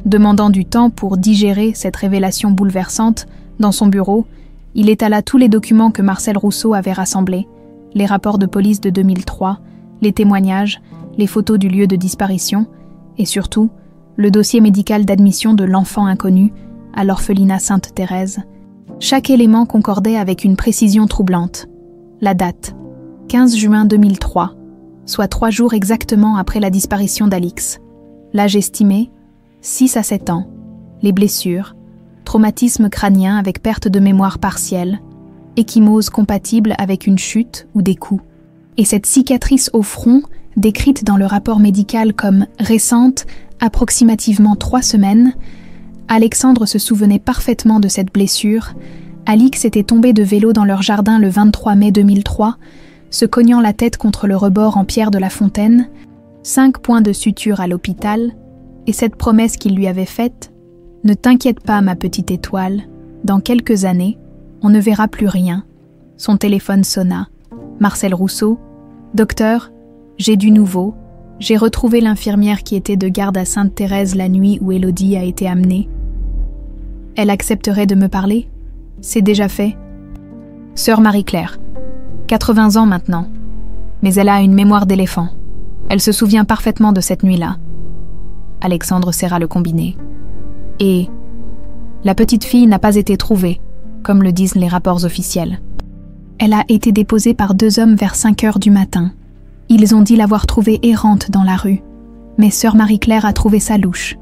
Demandant du temps pour digérer cette révélation bouleversante, dans son bureau, il étala tous les documents que Marcel Rousseau avait rassemblés, les rapports de police de 2003, les témoignages, les photos du lieu de disparition, et surtout, le dossier médical d'admission de l'enfant inconnu à l'orphelinat Sainte-Thérèse. Chaque élément concordait avec une précision troublante. La date, 15 juin 2003, soit 3 jours exactement après la disparition d'Alix. L'âge estimé, 6 à 7 ans. Les blessures, traumatisme crânien avec perte de mémoire partielle, ecchymose compatible avec une chute ou des coups. Et cette cicatrice au front, décrite dans le rapport médical comme récente, approximativement 3 semaines, Alexandre se souvenait parfaitement de cette blessure. Alix était tombée de vélo dans leur jardin le 23 mai 2003, se cognant la tête contre le rebord en pierre de la fontaine, 5 points de suture à l'hôpital, et cette promesse qu'il lui avait faite, « Ne t'inquiète pas, ma petite étoile, dans quelques années, on ne verra plus rien. » Son téléphone sonna. Marcel Rousseau, « Docteur, j'ai du nouveau. J'ai retrouvé l'infirmière qui était de garde à Sainte-Thérèse la nuit où Élodie a été amenée. Elle accepterait de me parler ? C'est déjà fait. Sœur Marie-Claire, 80 ans maintenant, mais elle a une mémoire d'éléphant. Elle se souvient parfaitement de cette nuit-là. » Alexandre serra le combiné. « Et la petite fille n'a pas été trouvée, comme le disent les rapports officiels. Elle a été déposée par 2 hommes vers 5 heures du matin. Ils ont dit l'avoir trouvée errante dans la rue, mais sœur Marie-Claire a trouvé ça louche.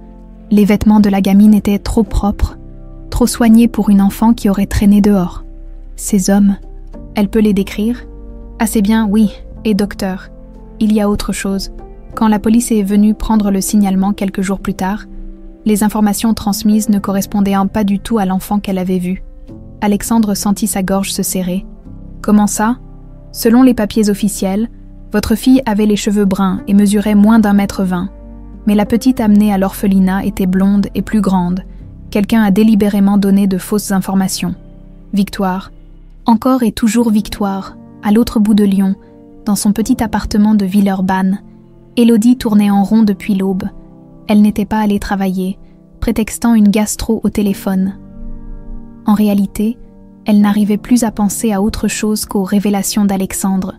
Les vêtements de la gamine étaient trop propres, trop soignés pour une enfant qui aurait traîné dehors. Ces hommes, elle peut les décrire ? Assez bien, oui, et docteur, il y a autre chose. Quand la police est venue prendre le signalement quelques jours plus tard, les informations transmises ne correspondaient pas du tout à l'enfant qu'elle avait vu. Alexandre sentit sa gorge se serrer. « Comment ça ? Selon les papiers officiels, votre fille avait les cheveux bruns et mesurait moins d'1,20 m. Mais la petite amenée à l'orphelinat était blonde et plus grande. Quelqu'un a délibérément donné de fausses informations. Victoire. Encore et toujours Victoire, à l'autre bout de Lyon, dans son petit appartement de Villeurbanne. Élodie tournait en rond depuis l'aube. Elle n'était pas allée travailler, prétextant une gastro au téléphone. En réalité, elle n'arrivait plus à penser à autre chose qu'aux révélations d'Alexandre.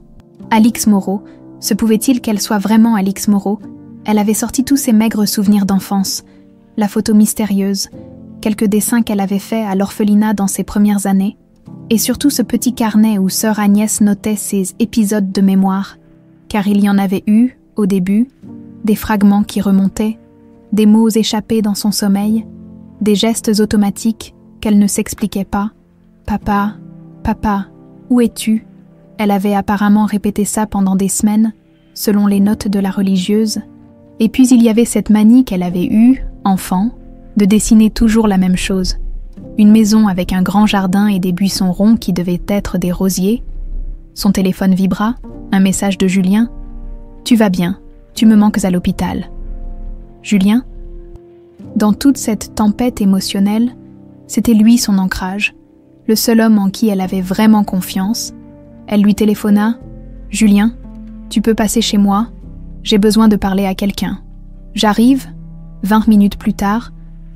Alix Moreau, se pouvait-il qu'elle soit vraiment Alix Moreau ? Elle avait sorti tous ses maigres souvenirs d'enfance, la photo mystérieuse, quelques dessins qu'elle avait faits à l'orphelinat dans ses premières années, et surtout ce petit carnet où sœur Agnès notait ses épisodes de mémoire, car il y en avait eu, au début, des fragments qui remontaient, des mots échappés dans son sommeil, des gestes automatiques qu'elle ne s'expliquait pas. « Papa, papa, où es-tu » Elle avait apparemment répété ça pendant des semaines, selon les notes de la religieuse. Et puis il y avait cette manie qu'elle avait eue, enfant, de dessiner toujours la même chose. Une maison avec un grand jardin et des buissons ronds qui devaient être des rosiers. Son téléphone vibra, un message de Julien. « Tu vas bien, tu me manques à l'hôpital. » Julien ? Dans toute cette tempête émotionnelle, c'était lui son ancrage, le seul homme en qui elle avait vraiment confiance. Elle lui téléphona. « Julien, tu peux passer chez moi ? J'ai besoin de parler à quelqu'un. » « J'arrive. » 20 minutes plus tard,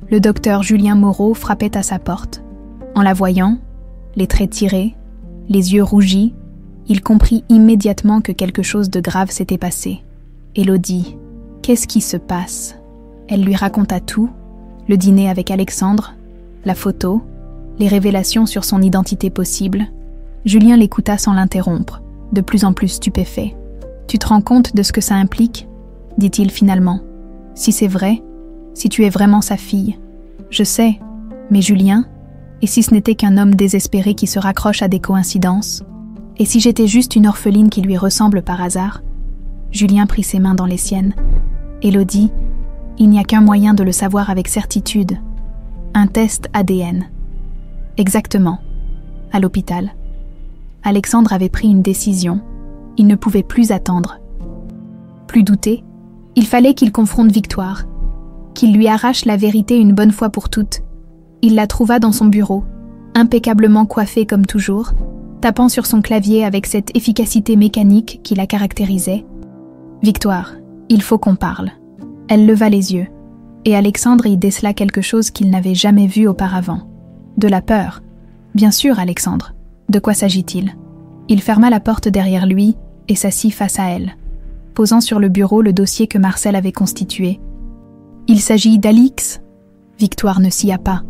le docteur Julien Moreau frappait à sa porte. En la voyant, les traits tirés, les yeux rougis, il comprit immédiatement que quelque chose de grave s'était passé. « Élodie, qu'est-ce qui se passe ?» Elle lui raconta tout, le dîner avec Alexandre, la photo, les révélations sur son identité possible. Julien l'écouta sans l'interrompre. de plus en plus stupéfait. « Tu te rends compte de ce que ça implique ?» dit-il finalement. « Si c'est vrai, si tu es vraiment sa fille. Je sais, mais Julien, et si ce n'était qu'un homme désespéré qui se raccroche à des coïncidences? Et si j'étais juste une orpheline qui lui ressemble par hasard ?» Julien prit ses mains dans les siennes. « Élodie, il n'y a qu'un moyen de le savoir avec certitude. Un test ADN. » Exactement. À l'hôpital. Alexandre avait pris une décision. Il ne pouvait plus attendre. Plus douter, il fallait qu'il confronte Victoire, qu'il lui arrache la vérité une bonne fois pour toutes. Il la trouva dans son bureau, impeccablement coiffée comme toujours, tapant sur son clavier avec cette efficacité mécanique qui la caractérisait. « Victoire, il faut qu'on parle. » Elle leva les yeux, et Alexandre y décela quelque chose qu'il n'avait jamais vu auparavant. De la peur. Bien sûr, Alexandre. De quoi s'agit-il? Il ferma la porte derrière lui et s'assit face à elle, posant sur le bureau le dossier que Marcel avait constitué. « Il s'agit d'Alix ?» Victoire ne s'y a pas,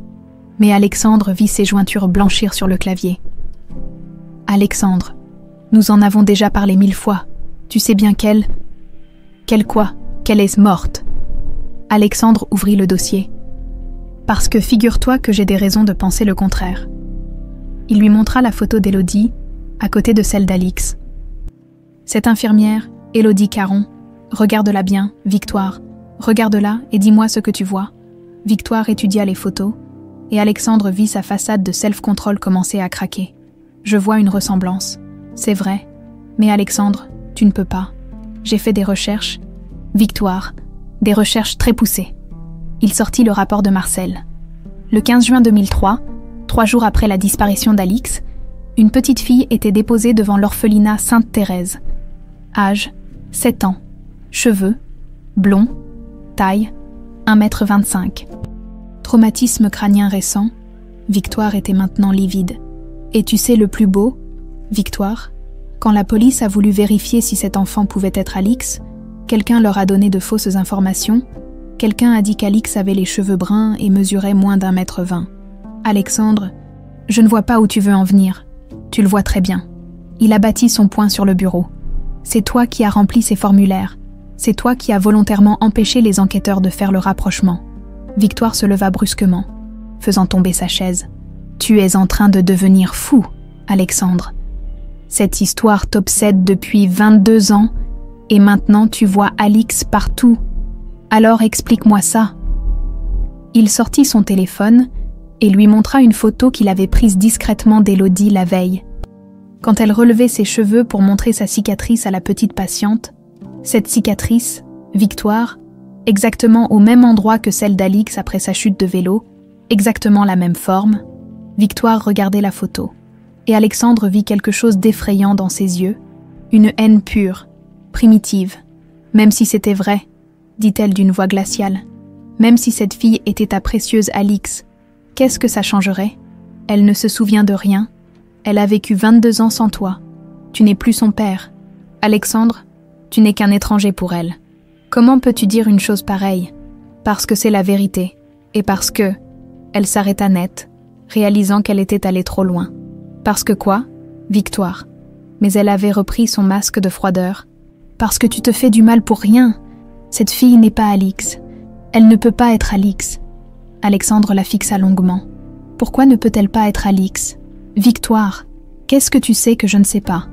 mais Alexandre vit ses jointures blanchir sur le clavier. « Alexandre, nous en avons déjà parlé 1000 fois. Tu sais bien qu'elle... » « Qu'elle quoi? Qu'elle est morte. » Alexandre ouvrit le dossier. « Parce que figure-toi que j'ai des raisons de penser le contraire. » Il lui montra la photo d'Élodie, à côté de celle d'Alix. « Cette infirmière, Élodie Caron, regarde-la bien, Victoire. Regarde-la et dis-moi ce que tu vois. » Victoire étudia les photos, et Alexandre vit sa façade de self-control commencer à craquer. « Je vois une ressemblance. C'est vrai. Mais Alexandre, tu ne peux pas. J'ai fait des recherches. Victoire, des recherches très poussées. » Il sortit le rapport de Marcel. Le 15 juin 2003, 3 jours après la disparition d'Alix, une petite fille était déposée devant l'orphelinat Sainte-Thérèse. Âge, 7 ans. Cheveux, blonds. Taille, 1,25 m. Traumatisme crânien récent. Victoire était maintenant livide. Et tu sais le plus beau, Victoire? Quand la police a voulu vérifier si cet enfant pouvait être Alix, quelqu'un leur a donné de fausses informations. Quelqu'un a dit qu'Alix avait les cheveux bruns et mesurait moins d'1,20 m. Alexandre, je ne vois pas où tu veux en venir. Tu le vois très bien. Il a battu son poing sur le bureau. C'est toi qui as rempli ces formulaires. C'est toi qui as volontairement empêché les enquêteurs de faire le rapprochement. Victoire se leva brusquement, faisant tomber sa chaise. Tu es en train de devenir fou, Alexandre. Cette histoire t'obsède depuis 22 ans et maintenant tu vois Alix partout. Alors explique-moi ça. » Il sortit son téléphone et lui montra une photo qu'il avait prise discrètement d'Élodie la veille. Quand elle relevait ses cheveux pour montrer sa cicatrice à la petite patiente, cette cicatrice, Victoire, exactement au même endroit que celle d'Alix après sa chute de vélo, exactement la même forme, Victoire regardait la photo. Et Alexandre vit quelque chose d'effrayant dans ses yeux, une haine pure, primitive. « Même si c'était vrai, » dit-elle d'une voix glaciale, « même si cette fille était ta précieuse Alix, qu'est-ce que ça changerait? Elle ne se souvient de rien. Elle a vécu 22 ans sans toi. Tu n'es plus son père. Alexandre, tu n'es qu'un étranger pour elle. Comment peux-tu dire une chose pareille? Parce que c'est la vérité, et parce que... » Elle s'arrêta net, réalisant qu'elle était allée trop loin. Parce que quoi? Victoire. Mais elle avait repris son masque de froideur. Parce que tu te fais du mal pour rien. Cette fille n'est pas Alix. Elle ne peut pas être Alix. Alexandre la fixa longuement. Pourquoi ne peut-elle pas être Alix? Victoire, qu'est-ce que tu sais que je ne sais pas?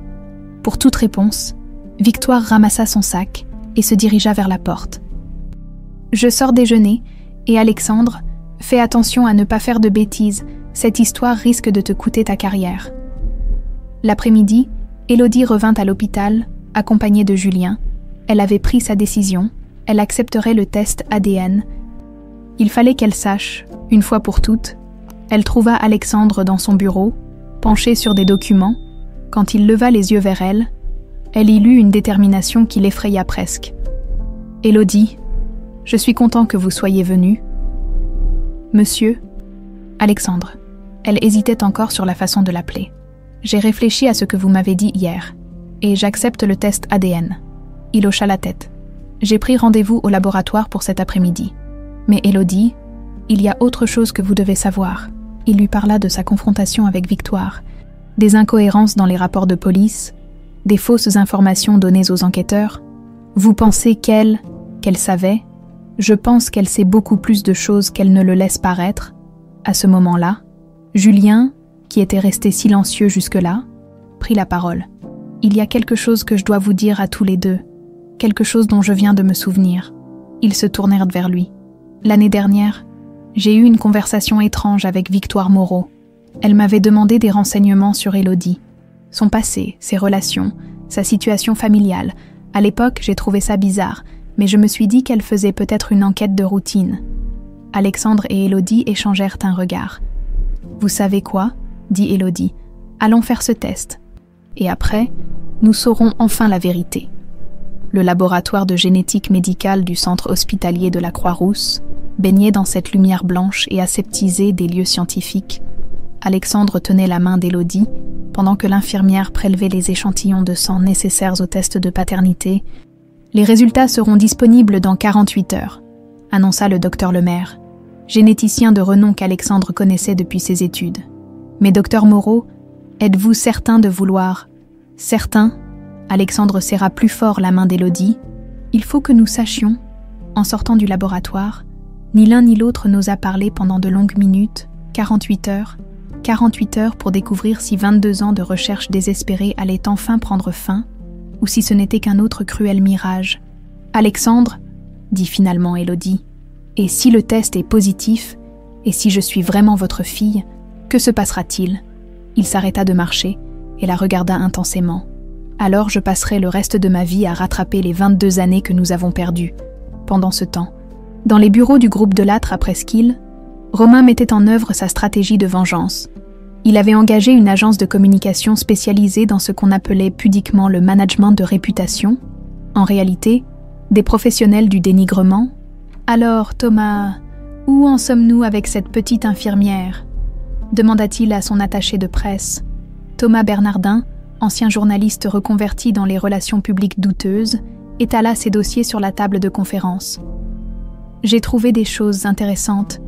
Pour toute réponse, Victoire ramassa son sac et se dirigea vers la porte. Je sors déjeuner, et Alexandre, fais attention à ne pas faire de bêtises. Cette histoire risque de te coûter ta carrière. L'après-midi, Élodie revint à l'hôpital, accompagnée de Julien. Elle avait pris sa décision, elle accepterait le test ADN. Il fallait qu'elle sache, une fois pour toutes. Elle trouva Alexandre dans son bureau, penché sur des documents. Quand il leva les yeux vers elle y lut une détermination qui l'effraya presque. « Élodie, je suis content que vous soyez venu. »« Monsieur, Alexandre. » Elle hésitait encore sur la façon de l'appeler. « J'ai réfléchi à ce que vous m'avez dit hier, et j'accepte le test ADN. » Il hocha la tête. « J'ai pris rendez-vous au laboratoire pour cet après-midi. Mais Élodie, il y a autre chose que vous devez savoir. » Il lui parla de sa confrontation avec Victoire, des incohérences dans les rapports de police, des fausses informations données aux enquêteurs. Vous pensez qu'elle savait? Je pense qu'elle sait beaucoup plus de choses qu'elle ne le laisse paraître. À ce moment-là, Julien, qui était resté silencieux jusque-là, prit la parole. Il y a quelque chose que je dois vous dire à tous les deux, quelque chose dont je viens de me souvenir. Ils se tournèrent vers lui. L'année dernière, j'ai eu une conversation étrange avec Victoire Moreau. Elle m'avait demandé des renseignements sur Élodie. Son passé, ses relations, sa situation familiale. À l'époque, j'ai trouvé ça bizarre, mais je me suis dit qu'elle faisait peut-être une enquête de routine. Alexandre et Élodie échangèrent un regard. « Vous savez quoi ?» dit Élodie. « Allons faire ce test. Et après, nous saurons enfin la vérité. » Le laboratoire de génétique médicale du centre hospitalier de la Croix-Rousse, baigné dans cette lumière blanche et aseptisé des lieux scientifiques. Alexandre tenait la main d'Élodie, pendant que l'infirmière prélevait les échantillons de sang nécessaires au test de paternité. « Les résultats seront disponibles dans 48 heures, annonça le docteur Lemaire, généticien de renom qu'Alexandre connaissait depuis ses études. « Mais docteur Moreau, êtes-vous certain de vouloir... » « Certain ?» Alexandre serra plus fort la main d'Élodie. « Il faut que nous sachions, en sortant du laboratoire, ni l'un ni l'autre n'osa parler pendant de longues minutes, 48 heures pour découvrir si 22 ans de recherche désespérée allaient enfin prendre fin, ou si ce n'était qu'un autre cruel mirage. « Alexandre, dit finalement Élodie, et si le test est positif, et si je suis vraiment votre fille, que se passera-t-il » Il s'arrêta de marcher et la regarda intensément. « Alors je passerai le reste de ma vie à rattraper les 22 années que nous avons perdues. » Pendant ce temps, dans les bureaux du groupe Delattre à Presqu'île, Romain mettait en œuvre sa stratégie de vengeance. Il avait engagé une agence de communication spécialisée dans ce qu'on appelait pudiquement le management de réputation. En réalité, des professionnels du dénigrement. « Alors, Thomas, où en sommes-nous avec cette petite infirmière ?» demanda-t-il à son attaché de presse. Thomas Bernardin, ancien journaliste reconverti dans les relations publiques douteuses, étala ses dossiers sur la table de conférence. « J'ai trouvé des choses intéressantes.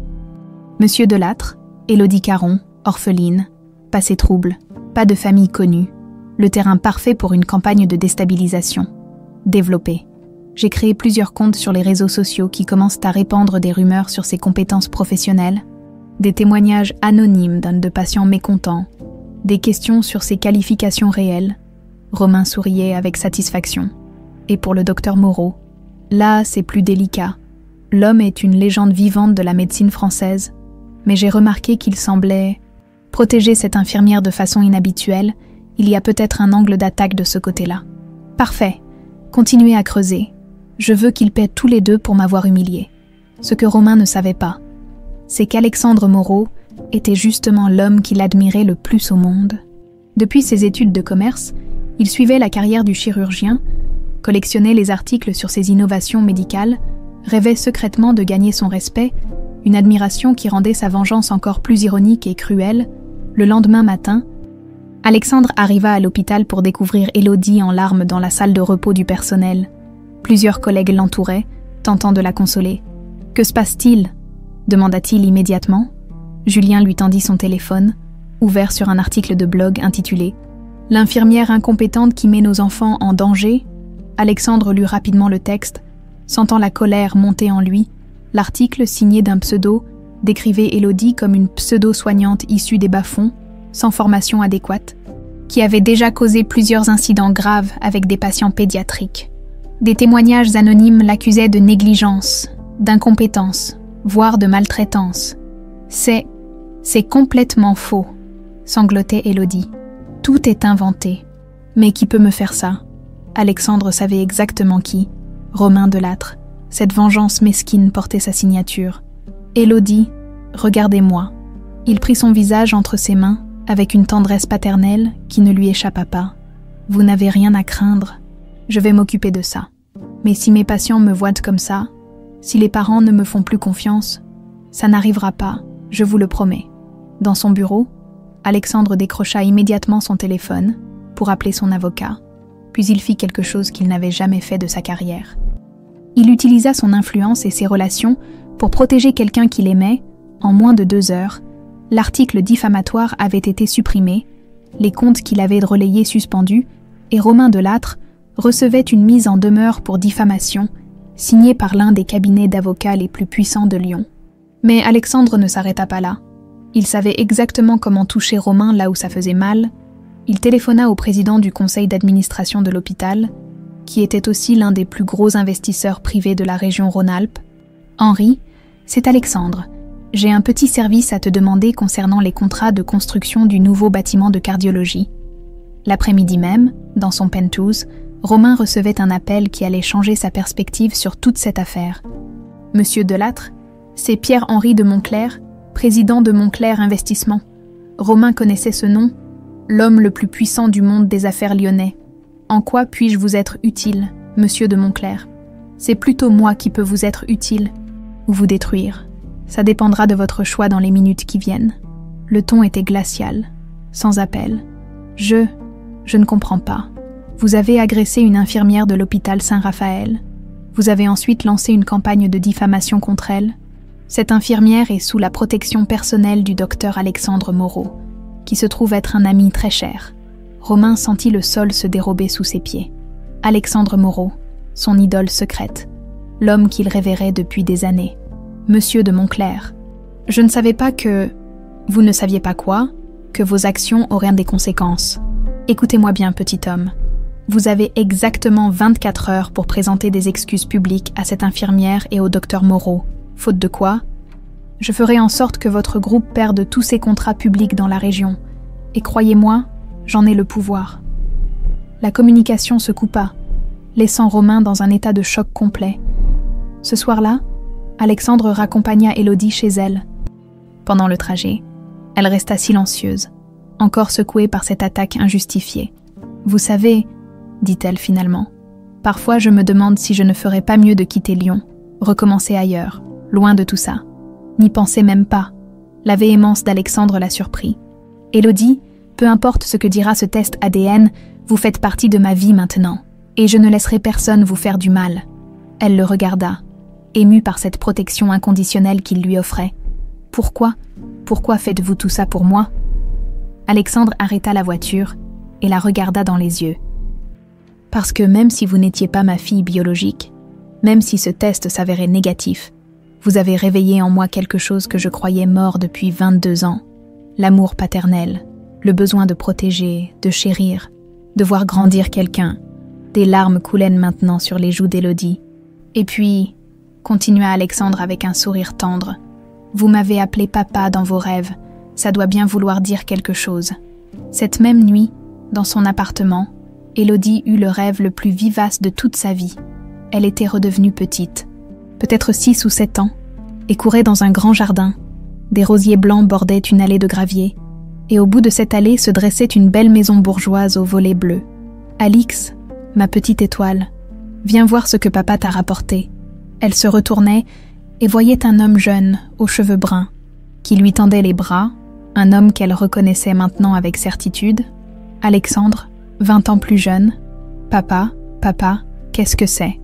Monsieur Delattre, Élodie Caron, orpheline, passé trouble, pas de famille connue, le terrain parfait pour une campagne de déstabilisation. Développé. J'ai créé plusieurs comptes sur les réseaux sociaux qui commencent à répandre des rumeurs sur ses compétences professionnelles, des témoignages anonymes de patients mécontents, des questions sur ses qualifications réelles. » Romain souriait avec satisfaction. Et pour le docteur Moreau, là c'est plus délicat. L'homme est une légende vivante de la médecine française, mais j'ai remarqué qu'il semblait protéger cette infirmière de façon inhabituelle. Il y a peut-être un angle d'attaque de ce côté-là. Parfait. Continuez à creuser. Je veux qu'ils paient tous les deux pour m'avoir humilié. Ce que Romain ne savait pas, c'est qu'Alexandre Moreau était justement l'homme qu'il admirait le plus au monde. Depuis ses études de commerce, il suivait la carrière du chirurgien, collectionnait les articles sur ses innovations médicales, rêvait secrètement de gagner son respect, une admiration qui rendait sa vengeance encore plus ironique et cruelle. Le lendemain matin, Alexandre arriva à l'hôpital pour découvrir Élodie en larmes dans la salle de repos du personnel. Plusieurs collègues l'entouraient, tentant de la consoler. « Que se passe-t-il » demanda-t-il immédiatement. Julien lui tendit son téléphone, ouvert sur un article de blog intitulé « L'infirmière incompétente qui met nos enfants en danger ». Alexandre lut rapidement le texte, sentant la colère monter en lui. L'article, signé d'un pseudo, décrivait Élodie comme une pseudo-soignante issue des bas-fonds, sans formation adéquate, qui avait déjà causé plusieurs incidents graves avec des patients pédiatriques. Des témoignages anonymes l'accusaient de négligence, d'incompétence, voire de maltraitance. « C'est complètement faux », sanglotait Élodie. « Tout est inventé. Mais qui peut me faire ça ?» Alexandre savait exactement qui. Romain Delattre. Cette vengeance mesquine portait sa signature. « Élodie, regardez-moi. » Il prit son visage entre ses mains, avec une tendresse paternelle qui ne lui échappa pas. « Vous n'avez rien à craindre. Je vais m'occuper de ça. Mais si mes patients me voient comme ça, si les parents ne me font plus confiance, ça n'arrivera pas, je vous le promets. » Dans son bureau, Alexandre décrocha immédiatement son téléphone pour appeler son avocat, puis il fit quelque chose qu'il n'avait jamais fait de sa carrière. Il utilisa son influence et ses relations pour protéger quelqu'un qu'il aimait. En moins de 2 heures, l'article diffamatoire avait été supprimé, les comptes qu'il avait relayés suspendus, et Romain Delattre recevait une mise en demeure pour diffamation, signée par l'un des cabinets d'avocats les plus puissants de Lyon. Mais Alexandre ne s'arrêta pas là. Il savait exactement comment toucher Romain là où ça faisait mal. Il téléphona au président du conseil d'administration de l'hôpital, qui était aussi l'un des plus gros investisseurs privés de la région Rhône-Alpes. « Henri, c'est Alexandre. J'ai un petit service à te demander concernant les contrats de construction du nouveau bâtiment de cardiologie. » L'après-midi même, dans son penthouse, Romain recevait un appel qui allait changer sa perspective sur toute cette affaire. « Monsieur Delattre, c'est Pierre-Henri de Montclair, président de Montclair Investissement. » Romain connaissait ce nom, l'homme le plus puissant du monde des affaires lyonnais. « En quoi puis-je vous être utile, monsieur de Montclair ? C'est plutôt moi qui peux vous être utile, ou vous détruire. Ça dépendra de votre choix dans les minutes qui viennent. » Le ton était glacial, sans appel. « Je ne comprends pas. Vous avez agressé une infirmière de l'hôpital Saint-Raphaël. Vous avez ensuite lancé une campagne de diffamation contre elle. Cette infirmière est sous la protection personnelle du docteur Alexandre Moreau, qui se trouve être un ami très cher. » Romain sentit le sol se dérober sous ses pieds. Alexandre Moreau, son idole secrète, l'homme qu'il révérait depuis des années. Monsieur de Montclair, je ne savais pas que... Vous ne saviez pas quoi? Que vos actions auraient des conséquences. Écoutez-moi bien, petit homme. Vous avez exactement 24 heures pour présenter des excuses publiques à cette infirmière et au docteur Moreau. Faute de quoi? Je ferai en sorte que votre groupe perde tous ses contrats publics dans la région. Et croyez-moi, j'en ai le pouvoir. La communication se coupa, laissant Romain dans un état de choc complet. Ce soir-là, Alexandre raccompagna Élodie chez elle. Pendant le trajet, elle resta silencieuse, encore secouée par cette attaque injustifiée. « Vous savez, dit-elle finalement, parfois je me demande si je ne ferais pas mieux de quitter Lyon, recommencer ailleurs, loin de tout ça. N'y pensez même pas. » La véhémence d'Alexandre la surprit. « Élodie, peu importe ce que dira ce test ADN, vous faites partie de ma vie maintenant, et je ne laisserai personne vous faire du mal. » Elle le regarda, émue par cette protection inconditionnelle qu'il lui offrait. « Pourquoi faites-vous tout ça pour moi ?» Alexandre arrêta la voiture et la regarda dans les yeux. « Parce que même si vous n'étiez pas ma fille biologique, même si ce test s'avérait négatif, vous avez réveillé en moi quelque chose que je croyais mort depuis 22 ans. L'amour paternel, le besoin de protéger, de chérir, de voir grandir quelqu'un. » Des larmes coulaient maintenant sur les joues d'Élodie. « Et puis, continua Alexandre avec un sourire tendre, vous m'avez appelé papa dans vos rêves, ça doit bien vouloir dire quelque chose. » Cette même nuit, dans son appartement, Élodie eut le rêve le plus vivace de toute sa vie. Elle était redevenue petite, peut-être 6 ou 7 ans, et courait dans un grand jardin. Des rosiers blancs bordaient une allée de gravier, et au bout de cette allée se dressait une belle maison bourgeoise aux volets bleus. « Alix, ma petite étoile, viens voir ce que papa t'a rapporté. » Elle se retournait et voyait un homme jeune, aux cheveux bruns, qui lui tendait les bras, un homme qu'elle reconnaissait maintenant avec certitude. Alexandre, 20 ans plus jeune. « Papa, qu'est-ce que c'est ?»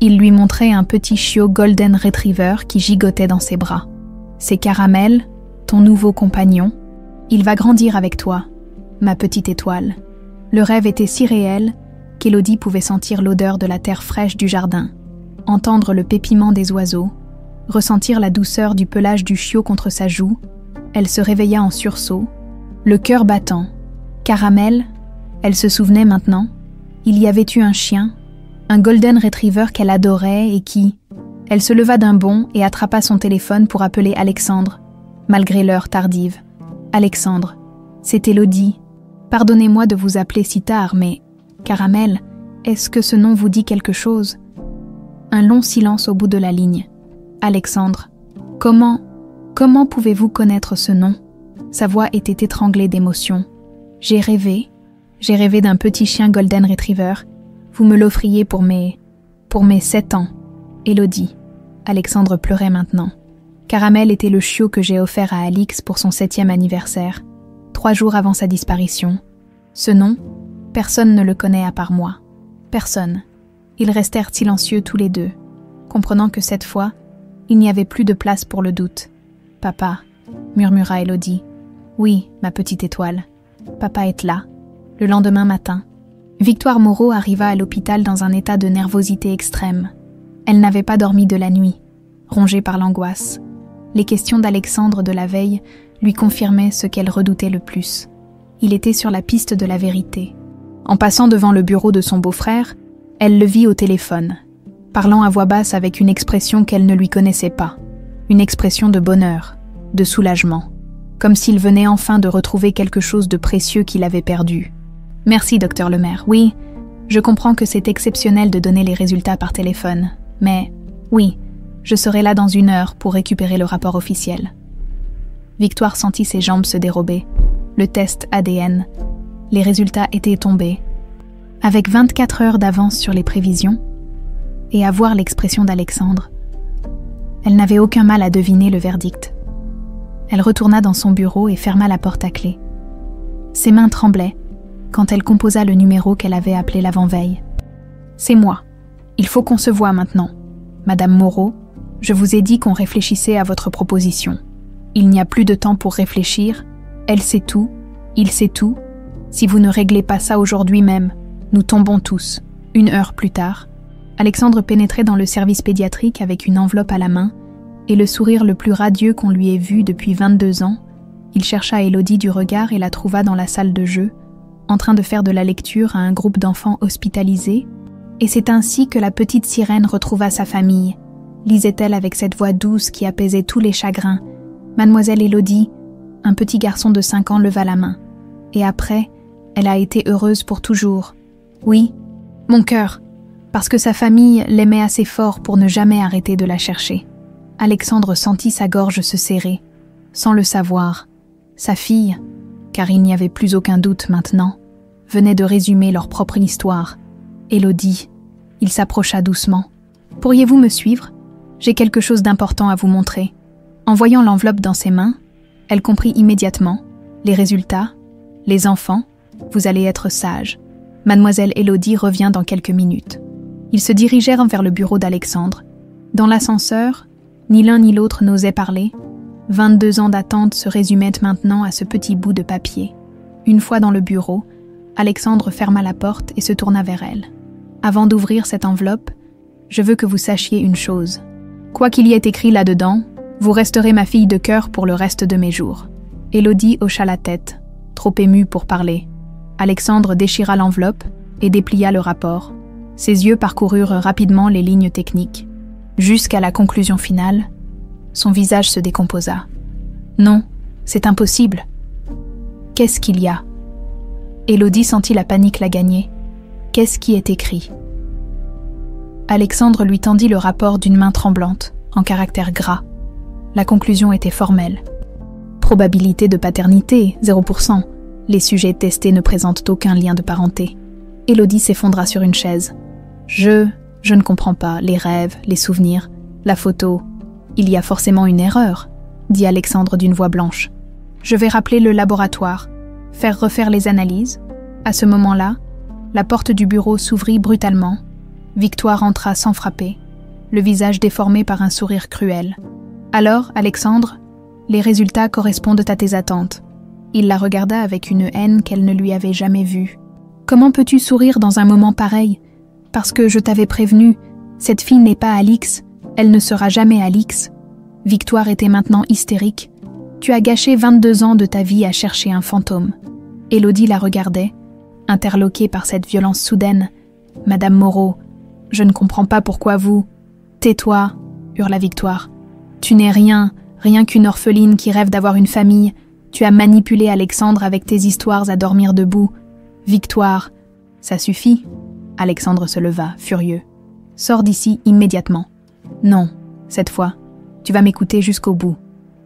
Il lui montrait un petit chiot Golden Retriever qui gigotait dans ses bras. « C'est Caramel, ton nouveau compagnon. Il va grandir avec toi, ma petite étoile. » Le rêve était si réel qu'Élodie pouvait sentir l'odeur de la terre fraîche du jardin, entendre le pépiment des oiseaux, ressentir la douceur du pelage du chiot contre sa joue. Elle se réveilla en sursaut, le cœur battant. Caramel, elle se souvenait maintenant, il y avait eu un chien, un Golden Retriever qu'elle adorait et qui... Elle se leva d'un bond et attrapa son téléphone pour appeler Alexandre, malgré l'heure tardive. « Alexandre, c'est Élodie. Pardonnez-moi de vous appeler si tard, mais... Caramel, est-ce que ce nom vous dit quelque chose ?» Un long silence au bout de la ligne. « Alexandre, comment pouvez-vous connaître ce nom ?» Sa voix était étranglée d'émotion. « J'ai rêvé d'un petit chien Golden Retriever. Vous me l'offriez pour mes 7 ans. Élodie. » Alexandre pleurait maintenant. Caramel était le chiot que j'ai offert à Alix pour son 7e anniversaire, 3 jours avant sa disparition. Ce nom, personne ne le connaît à part moi. Personne. Ils restèrent silencieux tous les deux, comprenant que cette fois, il n'y avait plus de place pour le doute. « Papa, » murmura Élodie. « Oui, ma petite étoile. Papa est là. » Le lendemain matin, Victoire Moreau arriva à l'hôpital dans un état de nervosité extrême. Elle n'avait pas dormi de la nuit, rongée par l'angoisse. Les questions d'Alexandre de la veille lui confirmaient ce qu'elle redoutait le plus. Il était sur la piste de la vérité. En passant devant le bureau de son beau-frère, elle le vit au téléphone, parlant à voix basse avec une expression qu'elle ne lui connaissait pas. Une expression de bonheur, de soulagement, comme s'il venait enfin de retrouver quelque chose de précieux qu'il avait perdu. « Merci, docteur Lemaire. Oui, je comprends que c'est exceptionnel de donner les résultats par téléphone, mais oui, je serai là dans 1 heure pour récupérer le rapport officiel. » Victoire sentit ses jambes se dérober. Le test ADN. Les résultats étaient tombés. Avec 24 heures d'avance sur les prévisions, et à voir l'expression d'Alexandre, elle n'avait aucun mal à deviner le verdict. Elle retourna dans son bureau et ferma la porte à clé. Ses mains tremblaient quand elle composa le numéro qu'elle avait appelé l'avant-veille. « C'est moi. Il faut qu'on se voie maintenant. Madame Moreau, je vous ai dit qu'on réfléchissait à votre proposition. Il n'y a plus de temps pour réfléchir. Elle sait tout. Il sait tout. Si vous ne réglez pas ça aujourd'hui même, nous tombons tous. » 1 heure plus tard, Alexandre pénétrait dans le service pédiatrique avec une enveloppe à la main et le sourire le plus radieux qu'on lui ait vu depuis 22 ans. Il chercha Élodie du regard et la trouva dans la salle de jeu, en train de faire de la lecture à un groupe d'enfants hospitalisés, et c'est ainsi que la petite sirène retrouva sa famille, lisait-elle avec cette voix douce qui apaisait tous les chagrins. Mademoiselle Élodie, un petit garçon de 5 ans, leva la main. Et après, elle a été heureuse pour toujours. Oui, mon cœur, parce que sa famille l'aimait assez fort pour ne jamais arrêter de la chercher. Alexandre sentit sa gorge se serrer, sans le savoir. Sa fille, car il n'y avait plus aucun doute maintenant, venait de résumer leur propre histoire. Élodie, il s'approcha doucement. « Pourriez-vous me suivre? J'ai quelque chose d'important à vous montrer. » En voyant l'enveloppe dans ses mains, elle comprit immédiatement. Les résultats, les enfants, vous allez être sages. Mademoiselle Élodie revient dans quelques minutes. Ils se dirigèrent vers le bureau d'Alexandre. Dans l'ascenseur, ni l'un ni l'autre n'osait parler. 22 ans d'attente se résumaient maintenant à ce petit bout de papier. Une fois dans le bureau, Alexandre ferma la porte et se tourna vers elle. « Avant d'ouvrir cette enveloppe, je veux que vous sachiez une chose. Quoi qu'il y ait écrit là-dedans, vous resterez ma fille de cœur pour le reste de mes jours. » Élodie hocha la tête, trop émue pour parler. Alexandre déchira l'enveloppe et déplia le rapport. Ses yeux parcoururent rapidement les lignes techniques. Jusqu'à la conclusion finale, son visage se décomposa. « Non, c'est impossible. » « Qu'est-ce qu'il y a ?» Élodie sentit la panique la gagner. « Qu'est-ce qui est écrit ?» Alexandre lui tendit le rapport d'une main tremblante, en caractères gras. La conclusion était formelle. Probabilité de paternité, 0%. Les sujets testés ne présentent aucun lien de parenté. Élodie s'effondra sur une chaise. Je ne comprends pas, les rêves, les souvenirs, la photo. Il y a forcément une erreur, dit Alexandre d'une voix blanche. Je vais rappeler le laboratoire, faire refaire les analyses. À ce moment-là, la porte du bureau s'ouvrit brutalement. Victoire entra sans frapper, le visage déformé par un sourire cruel. Alors, Alexandre, les résultats correspondent à tes attentes. Il la regarda avec une haine qu'elle ne lui avait jamais vue. Comment peux-tu sourire dans un moment pareil? Parce que je t'avais prévenu, cette fille n'est pas Alix, elle ne sera jamais Alix. Victoire était maintenant hystérique. Tu as gâché 22 ans de ta vie à chercher un fantôme. Élodie la regardait, interloquée par cette violence soudaine. « Madame Moreau, je ne comprends pas pourquoi vous... »« Tais-toi » hurla Victoire. « Tu n'es rien, rien qu'une orpheline qui rêve d'avoir une famille. Tu as manipulé Alexandre avec tes histoires à dormir debout. Victoire, ça suffit ?» Alexandre se leva, furieux. « Sors d'ici immédiatement. »« Non, cette fois, tu vas m'écouter jusqu'au bout. »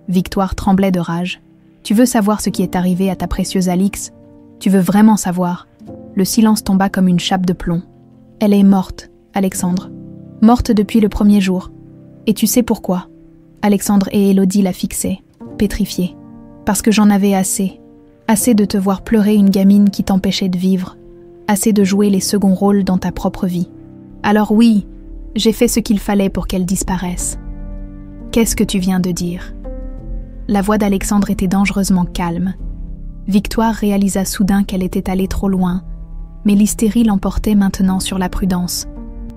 Victoire tremblait de rage. « Tu veux savoir ce qui est arrivé à ta précieuse Alix? Tu veux vraiment savoir ?» Le silence tomba comme une chape de plomb. « Elle est morte, Alexandre. Morte depuis le premier jour. Et tu sais pourquoi ?» Alexandre et Élodie la fixaient, pétrifiés. « Parce que j'en avais assez. Assez de te voir pleurer une gamine qui t'empêchait de vivre. Assez de jouer les seconds rôles dans ta propre vie. Alors oui, j'ai fait ce qu'il fallait pour qu'elle disparaisse. Qu'est-ce que tu viens de dire ?» La voix d'Alexandre était dangereusement calme. Victoire réalisa soudain qu'elle était allée trop loin, mais l'hystérie l'emportait maintenant sur la prudence.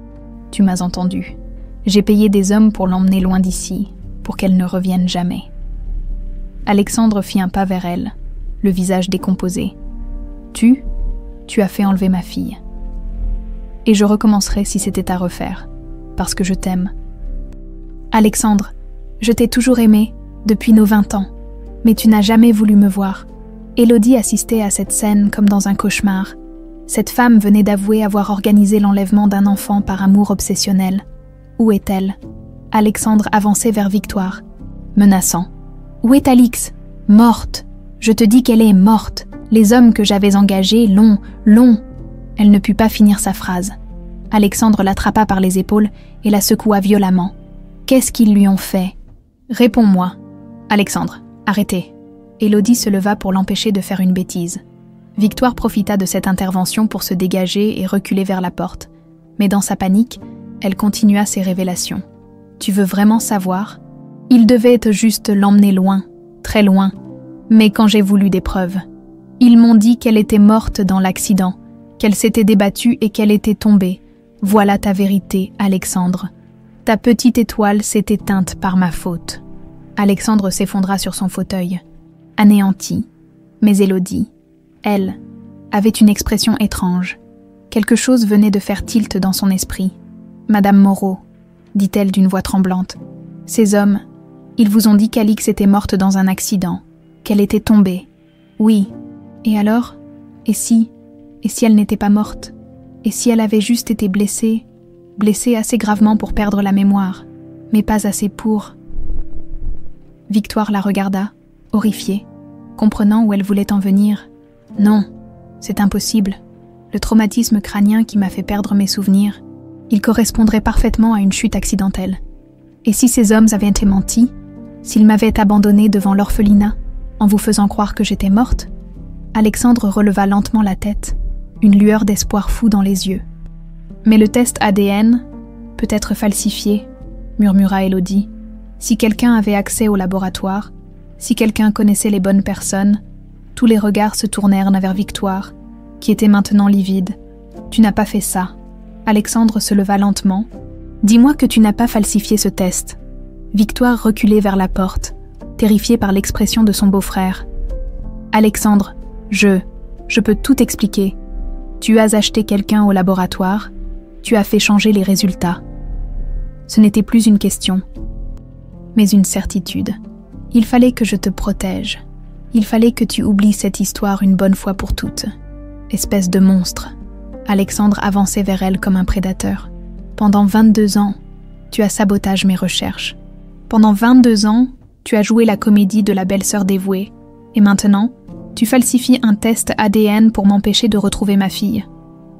« Tu m'as entendu. J'ai payé des hommes pour l'emmener loin d'ici, pour qu'elle ne revienne jamais. » Alexandre fit un pas vers elle, le visage décomposé. « Tu as fait enlever ma fille. Et je recommencerai si c'était à refaire, parce que je t'aime. » Alexandre, je t'ai toujours aimé, depuis nos 20 ans, mais tu n'as jamais voulu me voir. Élodie assistait à cette scène comme dans un cauchemar. Cette femme venait d'avouer avoir organisé l'enlèvement d'un enfant par amour obsessionnel. Où est-elle? Alexandre avançait vers Victoire, menaçant. « Où est Alix? Morte. Je te dis qu'elle est morte. Les hommes que j'avais engagés l'ont. » Elle ne put pas finir sa phrase. Alexandre l'attrapa par les épaules et la secoua violemment. « Qu'est-ce qu'ils lui ont fait? Réponds-moi. » « Alexandre, arrêtez. » Élodie se leva pour l'empêcher de faire une bêtise. Victoire profita de cette intervention pour se dégager et reculer vers la porte. Mais dans sa panique, elle continua ses révélations. « Tu veux vraiment savoir? Il devait juste l'emmener loin, très loin. Mais quand j'ai voulu des preuves, ils m'ont dit qu'elle était morte dans l'accident, qu'elle s'était débattue et qu'elle était tombée. Voilà ta vérité, Alexandre. Ta petite étoile s'est éteinte par ma faute. » Alexandre s'effondra sur son fauteuil, anéanti. Mais Élodie, elle, avait une expression étrange. Quelque chose venait de faire tilt dans son esprit. « Madame Moreau, dit-elle d'une voix tremblante, ces hommes, ils vous ont dit qu'Alix était morte dans un accident, qu'elle était tombée. Oui. Et alors? Et si elle n'était pas morte? Et si elle avait juste été blessée assez gravement pour perdre la mémoire, mais pas assez pour... » Victoire la regarda, horrifiée, comprenant où elle voulait en venir. « Non, c'est impossible. Le traumatisme crânien qui m'a fait perdre mes souvenirs, il correspondrait parfaitement à une chute accidentelle. Et si ces hommes avaient été mentis, s'ils m'avaient abandonnée devant l'orphelinat, en vous faisant croire que j'étais morte ?» Alexandre releva lentement la tête, une lueur d'espoir fou dans les yeux. « Mais le test ADN peut être falsifié, » murmura Élodie. « Si quelqu'un avait accès au laboratoire, si quelqu'un connaissait les bonnes personnes, tous les regards se tournèrent vers Victoire, qui était maintenant livide. Tu n'as pas fait ça. » Alexandre se leva lentement. « Dis-moi que tu n'as pas falsifié ce test. » Victoire reculait vers la porte, terrifiée par l'expression de son beau-frère. « Alexandre, je peux tout expliquer. Tu as acheté quelqu'un au laboratoire, tu as fait changer les résultats. » Ce n'était plus une question, mais une certitude. Il fallait que je te protège. Il fallait que tu oublies cette histoire une bonne fois pour toutes. Espèce de monstre. Alexandre avançait vers elle comme un prédateur. Pendant 22 ans, tu as sabotage mes recherches. Pendant 22 ans, tu as joué la comédie de la belle-sœur dévouée. Et maintenant, tu falsifies un test ADN pour m'empêcher de retrouver ma fille.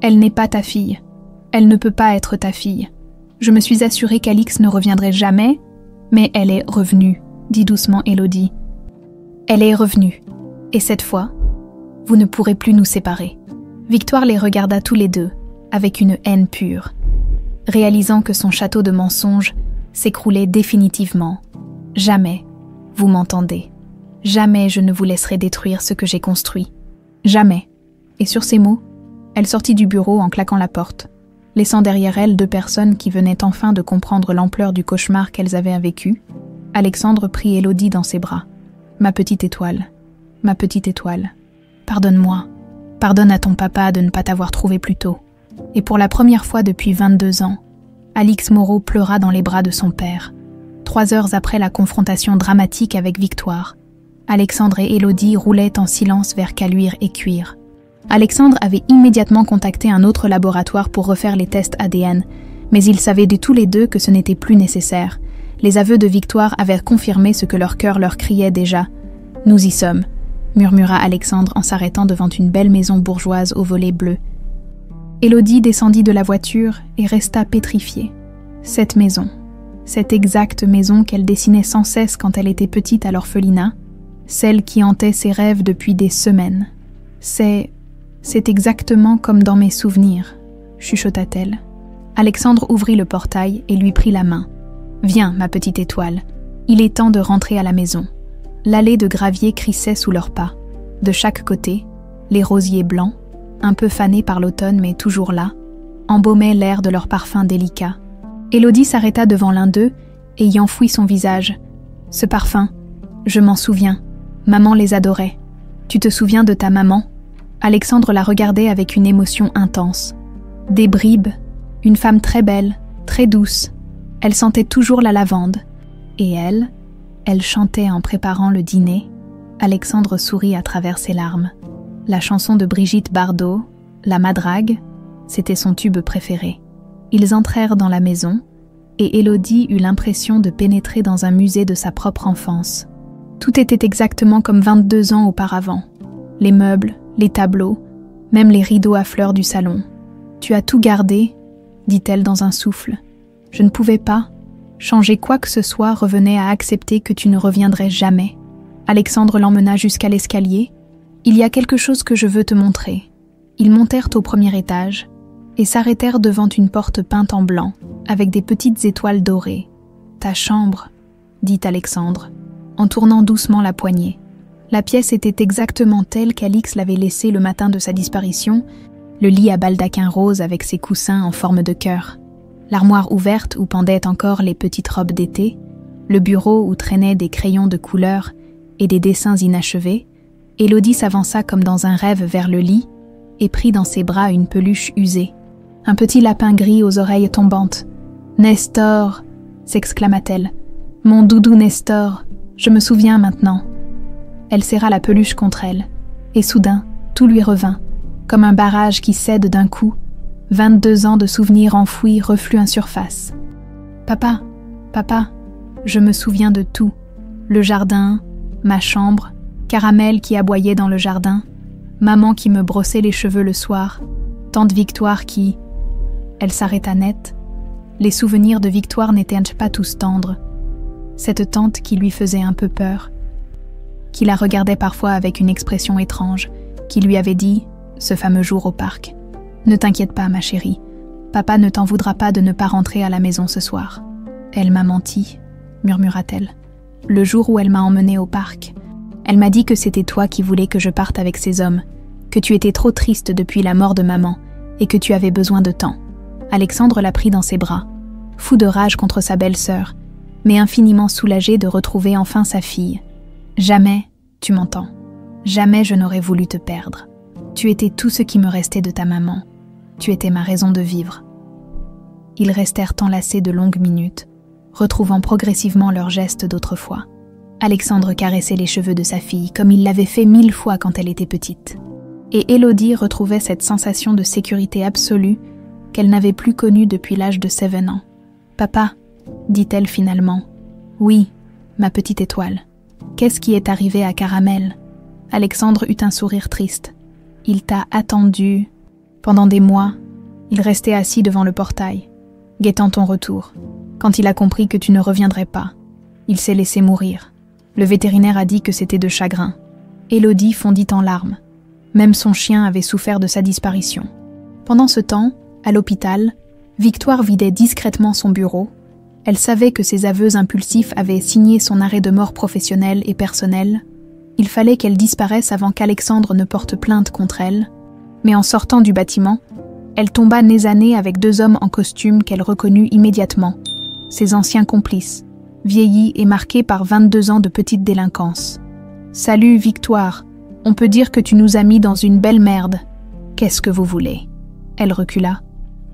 Elle n'est pas ta fille. Elle ne peut pas être ta fille. Je me suis assurée qu'Alix ne reviendrait jamais, mais elle est revenue, dit doucement Élodie. Elle est revenue. Et cette fois, vous ne pourrez plus nous séparer. Victoire les regarda tous les deux, avec une haine pure, réalisant que son château de mensonges s'écroulait définitivement. Jamais, vous m'entendez. Jamais je ne vous laisserai détruire ce que j'ai construit. Jamais. Et sur ces mots, elle sortit du bureau en claquant la porte, laissant derrière elle 2 personnes qui venaient enfin de comprendre l'ampleur du cauchemar qu'elles avaient vécu. Alexandre prit Élodie dans ses bras. « Ma petite étoile, pardonne-moi. Pardonne à ton papa de ne pas t'avoir trouvé plus tôt. » Et pour la première fois depuis 22 ans, Alix Moreau pleura dans les bras de son père. 3 heures après la confrontation dramatique avec Victoire, Alexandre et Élodie roulaient en silence vers Caluire et Cuire. Alexandre avait immédiatement contacté un autre laboratoire pour refaire les tests ADN, mais ils savaient de tous les deux que ce n'était plus nécessaire. Les aveux de Victoire avaient confirmé ce que leur cœur leur criait déjà. « Nous y sommes », murmura Alexandre en s'arrêtant devant une belle maison bourgeoise aux volets bleus. Élodie descendit de la voiture et resta pétrifiée. Cette maison, cette exacte maison qu'elle dessinait sans cesse quand elle était petite à l'orphelinat, celle qui hantait ses rêves depuis des semaines. « C'est exactement comme dans mes souvenirs », chuchota-t-elle. Alexandre ouvrit le portail et lui prit la main. « Viens, ma petite étoile, il est temps de rentrer à la maison. » L'allée de gravier crissait sous leurs pas. De chaque côté, les rosiers blancs, un peu fanés par l'automne mais toujours là, embaumaient l'air de leur parfum délicat. Élodie s'arrêta devant l'un d'eux et y enfouit son visage. Ce parfum, je m'en souviens. Maman les adorait. Tu te souviens de ta maman ? Alexandre la regardait avec une émotion intense. Des bribes, une femme très belle, très douce. Elle sentait toujours la lavande. Et elle chantait en préparant le dîner. Alexandre sourit à travers ses larmes. La chanson de Brigitte Bardot, La Madrague, c'était son tube préféré. Ils entrèrent dans la maison et Élodie eut l'impression de pénétrer dans un musée de sa propre enfance. Tout était exactement comme 22 ans auparavant. Les meubles, les tableaux, même les rideaux à fleurs du salon. « Tu as tout gardé ?» dit-elle dans un souffle. « Je ne pouvais pas. Changer quoi que ce soit revenait à accepter que tu ne reviendrais jamais. » Alexandre l'emmena jusqu'à l'escalier. « Il y a quelque chose que je veux te montrer. » Ils montèrent au premier étage et s'arrêtèrent devant une porte peinte en blanc, avec des petites étoiles dorées. « Ta chambre, » dit Alexandre, en tournant doucement la poignée. La pièce était exactement telle qu'Alix l'avait laissée le matin de sa disparition, le lit à baldaquin rose avec ses coussins en forme de cœur, l'armoire ouverte où pendaient encore les petites robes d'été, le bureau où traînaient des crayons de couleur et des dessins inachevés. Élodie s'avança comme dans un rêve vers le lit et prit dans ses bras une peluche usée. Un petit lapin gris aux oreilles tombantes. « Nestor !» s'exclama-t-elle. « Mon doudou Nestor, je me souviens maintenant. » Elle serra la peluche contre elle, et soudain, tout lui revint, comme un barrage qui cède d'un coup. 22 ans de souvenirs enfouis refluent en surface. « Papa, papa, je me souviens de tout. Le jardin, ma chambre, Caramel qui aboyait dans le jardin, maman qui me brossait les cheveux le soir, tante Victoire qui... » Elle s'arrêta net. Les souvenirs de Victoire n'étaient pas tous tendres. Cette tante qui lui faisait un peu peur, qui la regardait parfois avec une expression étrange, qui lui avait dit, ce fameux jour au parc, « Ne t'inquiète pas, ma chérie, papa ne t'en voudra pas de ne pas rentrer à la maison ce soir. » « Elle m'a menti, » murmura-t-elle. « Le jour où elle m'a emmenée au parc, elle m'a dit que c'était toi qui voulais que je parte avec ces hommes, que tu étais trop triste depuis la mort de maman et que tu avais besoin de temps. » Alexandre la prit dans ses bras, fou de rage contre sa belle-sœur, mais infiniment soulagé de retrouver enfin sa fille. « Jamais, tu m'entends, jamais je n'aurais voulu te perdre. Tu étais tout ce qui me restait de ta maman. Tu étais ma raison de vivre. » Ils restèrent enlacés de longues minutes, retrouvant progressivement leurs gestes d'autrefois. Alexandre caressait les cheveux de sa fille comme il l'avait fait 1000 fois quand elle était petite. Et Élodie retrouvait cette sensation de sécurité absolue qu'elle n'avait plus connue depuis l'âge de 7 ans. « Papa, » dit-elle finalement. « Oui, ma petite étoile. Qu'est-ce qui est arrivé à Caramel ?» Alexandre eut un sourire triste. « Il t'a attendu. Pendant des mois, il restait assis devant le portail, guettant ton retour. Quand il a compris que tu ne reviendrais pas, il s'est laissé mourir. Le vétérinaire a dit que c'était de chagrin. » Élodie fondit en larmes. Même son chien avait souffert de sa disparition. Pendant ce temps, à l'hôpital, Victoire vidait discrètement son bureau. Elle savait que ses aveux impulsifs avaient signé son arrêt de mort professionnel et personnel. Il fallait qu'elle disparaisse avant qu'Alexandre ne porte plainte contre elle. Mais en sortant du bâtiment, elle tomba nez à nez avec 2 hommes en costume qu'elle reconnut immédiatement. Ses anciens complices, vieillis et marqués par 22 ans de petite délinquance. « Salut, Victoire, on peut dire que tu nous as mis dans une belle merde. Qu'est-ce que vous voulez ?» Elle recula.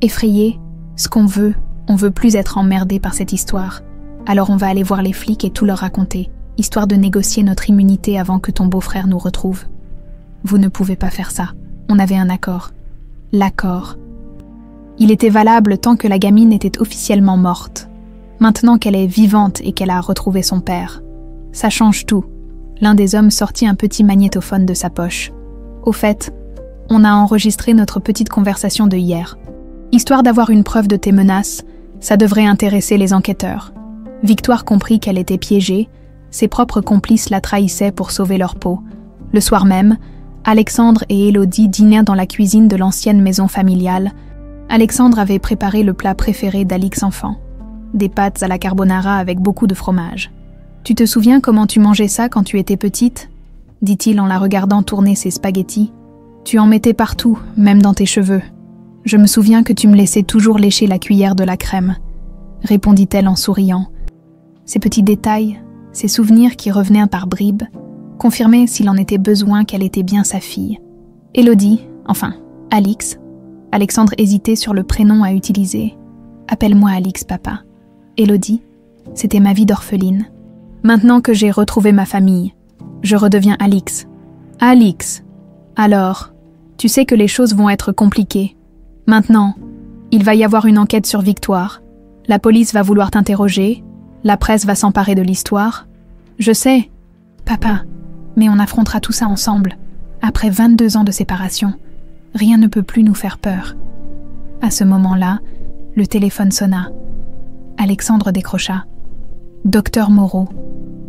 Effrayée, ce qu'on veut, on veut plus être emmerdé par cette histoire. Alors on va aller voir les flics et tout leur raconter, histoire de négocier notre immunité avant que ton beau-frère nous retrouve. Vous ne pouvez pas faire ça. On avait un accord. L'accord. Il était valable tant que la gamine était officiellement morte. Maintenant qu'elle est vivante et qu'elle a retrouvé son père, ça change tout. L'un des hommes sortit un petit magnétophone de sa poche. Au fait, on a enregistré notre petite conversation de hier. Histoire d'avoir une preuve de tes menaces, ça devrait intéresser les enquêteurs. Victoire comprit qu'elle était piégée, ses propres complices la trahissaient pour sauver leur peau. Le soir même, Alexandre et Élodie dînèrent dans la cuisine de l'ancienne maison familiale. Alexandre avait préparé le plat préféré d'Alix enfant. Des pâtes à la carbonara avec beaucoup de fromage. « Tu te souviens comment tu mangeais ça quand tu étais petite ?» dit-il en la regardant tourner ses spaghettis. « Tu en mettais partout, même dans tes cheveux. Je me souviens que tu me laissais toujours lécher la cuillère de la crème, répondit-elle en souriant. Ces petits détails, ces souvenirs qui revenaient par bribes, confirmaient s'il en était besoin qu'elle était bien sa fille. Élodie, enfin, Alix. Alexandre hésitait sur le prénom à utiliser. Appelle-moi Alix, papa. Élodie, c'était ma vie d'orpheline. Maintenant que j'ai retrouvé ma famille, je redeviens Alix. Alix. Alors, tu sais que les choses vont être compliquées. Maintenant, il va y avoir une enquête sur Victoire. La police va vouloir t'interroger. La presse va s'emparer de l'histoire. Je sais, papa, mais on affrontera tout ça ensemble. Après 22 ans de séparation, rien ne peut plus nous faire peur. À ce moment-là, le téléphone sonna. Alexandre décrocha. Docteur Moreau,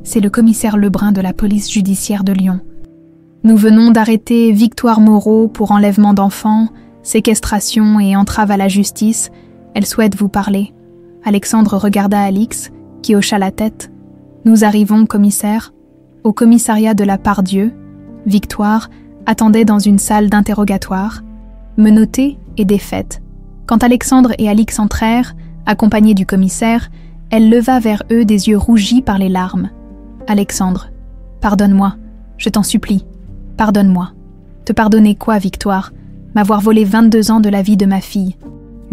c'est le commissaire Lebrun de la police judiciaire de Lyon. Nous venons d'arrêter Victoire Moreau pour enlèvement d'enfants, séquestration et entrave à la justice. Elle souhaite vous parler. Alexandre regarda Alix, qui hocha la tête. Nous arrivons, commissaire, au commissariat de la Part-Dieu. Victoire attendait dans une salle d'interrogatoire, menottée et défaite. Quand Alexandre et Alix entrèrent, accompagnés du commissaire, elle leva vers eux des yeux rougis par les larmes. Alexandre, pardonne-moi, je t'en supplie, pardonne-moi. Te pardonner quoi, Victoire? M'avoir volé 22 ans de la vie de ma fille,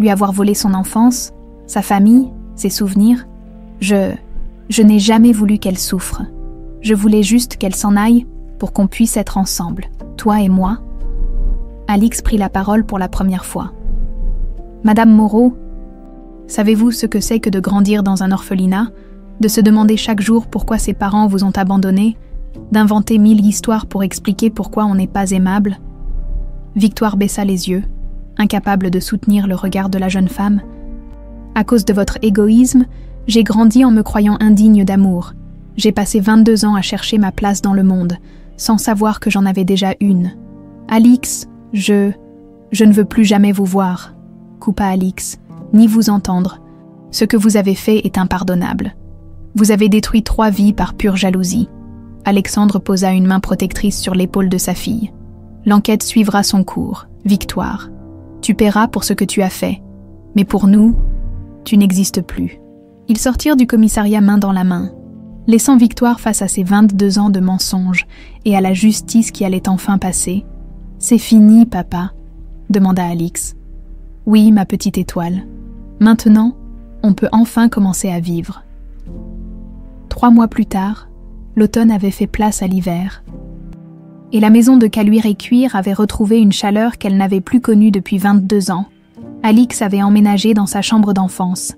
lui avoir volé son enfance, sa famille, ses souvenirs. Je n'ai jamais voulu qu'elle souffre. Je voulais juste qu'elle s'en aille pour qu'on puisse être ensemble, toi et moi. Alix prit la parole pour la première fois. Madame Moreau, savez-vous ce que c'est que de grandir dans un orphelinat, de se demander chaque jour pourquoi ses parents vous ont abandonné, d'inventer 1000 histoires pour expliquer pourquoi on n'est pas aimable? Victoire baissa les yeux, incapable de soutenir le regard de la jeune femme. À cause de votre égoïsme, j'ai grandi en me croyant indigne d'amour. J'ai passé 22 ans à chercher ma place dans le monde, sans savoir que j'en avais déjà une. Alix, je ne veux plus jamais vous voir, coupa Alix, ni vous entendre. Ce que vous avez fait est impardonnable. Vous avez détruit 3 vies par pure jalousie. Alexandre posa une main protectrice sur l'épaule de sa fille. L'enquête suivra son cours, Victoire. Tu paieras pour ce que tu as fait. Mais pour nous, tu n'existes plus. Ils sortirent du commissariat main dans la main, laissant Victoire face à ses 22 ans de mensonges et à la justice qui allait enfin passer. « C'est fini, papa ?» demanda Alix. « Oui, ma petite étoile. Maintenant, on peut enfin commencer à vivre. » 3 mois plus tard, l'automne avait fait place à l'hiver. Et la maison de Caluire et Cuire avait retrouvé une chaleur qu'elle n'avait plus connue depuis 22 ans. Alix avait emménagé dans sa chambre d'enfance,